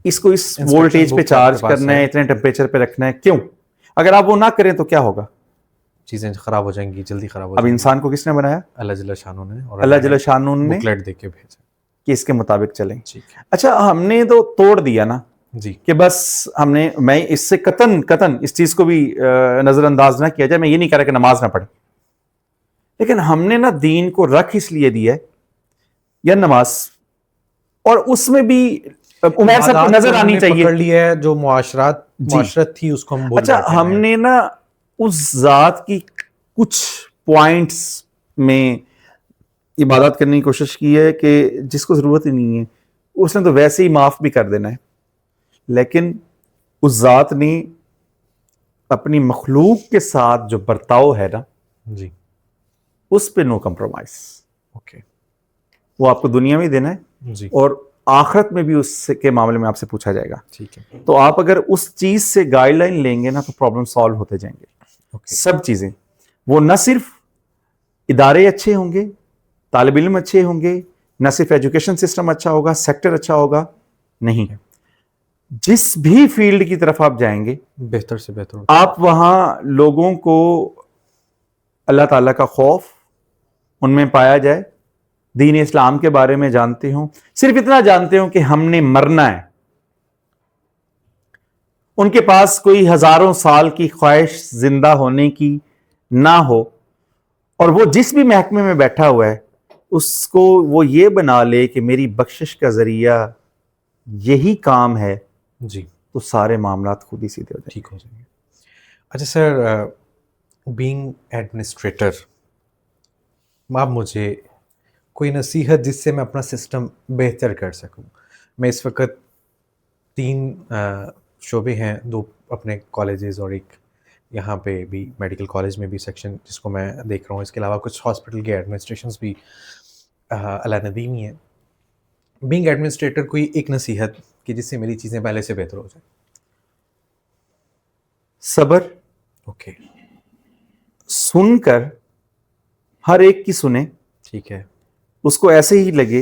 اس کو اس وولٹیج پہ چارج کرنا ہے, اتنے ٹیمپریچر پہ رکھنا ہے. کیوں؟ اگر آپ وہ نہ کریں تو کیا ہوگا؟ چیزیں خراب ہو جائیں گی, جلدی خراب ہو اب جائیں گی. انسان کو کس نے بنایا؟ اللہ جل شانہ نے, اور اللہ جل شانہ نے بکلیٹ دے کے بھیجا کہ اس کے مطابق چلیں. ٹھیک ہے. اچھا, ہم نے تو توڑ دیا نا جی کہ بس ہم نے, میں اس سے قطن اس چیز کو بھی نظر انداز نہ کیا جائے, میں یہ نہیں کہہ رہا کہ نماز نہ پڑھے, لیکن ہم نے نا دین کو رکھ اس لیے دیا ہے یا نماز, اور اس میں بھی عمیر صاحب کو نظر آنی چاہیے. پکڑ لی ہے جو معاشرت تھی اس کو ہم بول. اچھا, ہم نے نا اس ذات کی کچھ پوائنٹس میں عبادت کرنے کی کوشش کی ہے کہ جس کو ضرورت ہی نہیں ہے, اس نے تو ویسے ہی معاف بھی کر دینا ہے, لیکن اس ذات نے اپنی مخلوق کے ساتھ جو برتاؤ ہے نا, جی اس پہ نو کمپرومائز. اوکے. وہ آپ کو دنیا میں دینا ہے, جی, اور آخرت میں بھی اس کے معاملے میں آپ سے پوچھا جائے گا. ٹھیک ہے. تو آپ اگر اس چیز سے گائیڈ لائن لیں گے نا تو پرابلم سالو ہوتے جائیں گے. سب چیزیں, وہ نہ صرف ادارے اچھے ہوں گے, طالب علم اچھے ہوں گے, نہ صرف ایجوکیشن سسٹم اچھا ہوگا, سیکٹر اچھا ہوگا, نہیں, جس بھی فیلڈ کی طرف آپ جائیں گے بہتر سے بہتر آپ وہاں لوگوں کو اللہ تعالیٰ کا خوف ان میں پایا جائے, دین اسلام کے بارے میں جانتے ہوں, صرف اتنا جانتے ہوں کہ ہم نے مرنا ہے. ان کے پاس کوئی ہزاروں سال کی خواہش زندہ ہونے کی نہ ہو, اور وہ جس بھی محکمے میں بیٹھا ہوا ہے اس کو وہ یہ بنا لے کہ میری بخشش کا ذریعہ یہی کام ہے, جی, تو سارے معاملات خود ہی سیدھے ہو جائیں گے. ٹھیک ہو جائیں گے. اچھا سر, بینگ ایڈمنسٹریٹر، آپ مجھے کوئی نصیحت جس سے میں اپنا سسٹم بہتر کر سکوں. میں اس وقت 3 شعبے ہیں، 2 اپنے کالجز اور ایک یہاں پہ بھی میڈیکل کالج میں بھی سیکشن جس کو میں دیکھ رہا ہوں. اس کے علاوہ کچھ ہاسپٹل کے ایڈمنسٹریشنز بھی علی ندیم ہی ہیں. بینگ ایڈمنسٹریٹر کوئی ایک نصیحت کہ جس سے میری چیزیں پہلے سے بہتر ہو جائیں. صبر. اوکے، سن کر ہر ایک کی سنیں، ٹھیک ہے، اس کو ایسے ہی لگے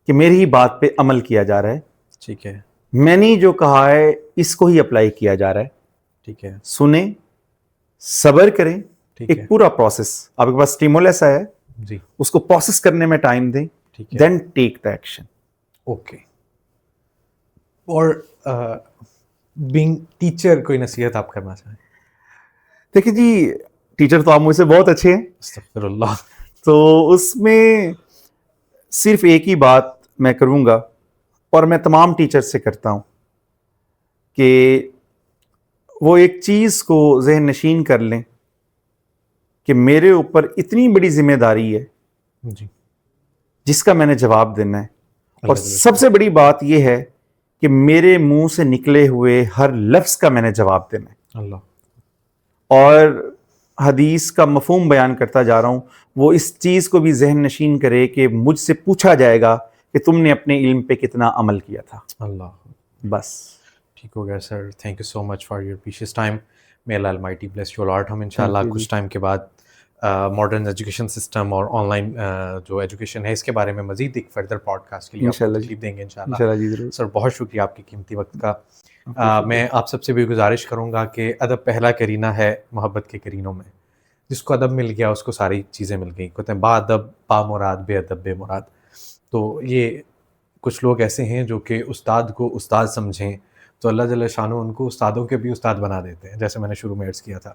کہ میری ہی بات پہ عمل کیا جا رہا ہے، ٹھیک ہے، میں نے جو کہا ہے اس کو ہی اپلائی کیا جا رہا ہے. ٹھیک ہے، سنیں، صبر کریں. ٹھیک ہے، ایک پورا پروسیس آپ کے پاس اسٹیمولس ہے، جی، اس کو پروسیس کرنے میں ٹائم دیں، ٹھیک ہے، دین ٹیک دا ایکشن. اوکے. اور بینگ ٹیچر کوئی نصیحت آپ کرنا چاہیں؟ دیکھیں جی، ٹیچر تو آپ مجھ سے بہت اچھے ہیں، استغفر اللہ. تو اس میں صرف ایک ہی بات میں کروں گا اور میں تمام ٹیچر سے کرتا ہوں کہ وہ ایک چیز کو ذہن نشین کر لیں کہ میرے اوپر اتنی بڑی ذمہ داری ہے جی، جس کا میں نے جواب دینا ہے. اور اللہ سب سے بڑی بات یہ ہے کہ میرے منہ سے نکلے ہوئے ہر لفظ کا میں نے جواب دینا ہے. اللہ، اور حدیث کا مفہوم بیان کرتا جا رہا ہوں، وہ اس چیز کو بھی ذہن نشین کرے کہ مجھ سے پوچھا جائے گا کہ تم نے اپنے علم پہ کتنا عمل کیا تھا. اللہ. بس ٹھیک ہو گیا sir. Thank you so much for your precious time. May Allah almighty bless you lot. ہم انشاءاللہ کچھ ٹائم کے بعد ماڈرن ایجوکیشن سسٹم اور آن لائن جو ایجوکیشن ہے اس کے بارے میں مزید ایک فردر پوڈ کاسٹ کے لیے آپ کو تکلیف دیں گے انشاءاللہ. انشاءاللہ جی ضرور. سر بہت شکریہ آپ کی قیمتی وقت کا. میں آپ سب سے بھی گزارش کروں گا کہ ادب پہلا کرینہ ہے محبت کے کرینوں میں. جس کو ادب مل گیا اس کو ساری چیزیں مل گئیں. کہتے ہیں با ادب با مراد، بے ادب بے مراد. تو یہ کچھ لوگ ایسے ہیں جو کہ استاد کو استاد سمجھیں تو اللہ جل شانہ ان کو استادوں کے بھی استاد بنا دیتے ہیں، جیسے میں نے شروع میں عرض کیا تھا.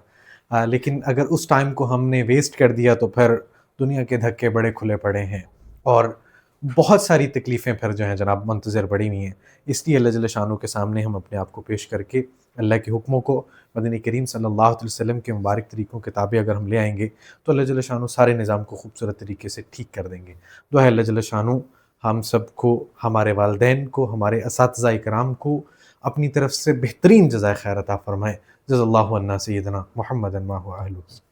لیکن اگر اس ٹائم کو ہم نے ویسٹ کر دیا تو پھر دنیا کے دھکے بڑے کھلے پڑے ہیں اور بہت ساری تکلیفیں پھر جو ہیں جناب منتظر پڑی ہوئی ہیں. اس لیے اللہ جل شانہ کے سامنے ہم اپنے آپ کو پیش کر کے اللہ کے حکموں کو، مدنی کریم صلی اللہ علیہ وسلم کے مبارک طریقوں کے تابع اگر ہم لے آئیں گے تو اللہ جل شانہ سارے نظام کو خوبصورت طریقے سے ٹھیک کر دیں گے. دعا ہے اللہ جل شانہ ہم سب کو، ہمارے والدین کو، ہمارے اساتذہ کرام کو اپنی طرف سے بہترین جزائے خیر عطا فرمائے. جزا اللہ عنا سیدنا محمد ما هو اہلہ.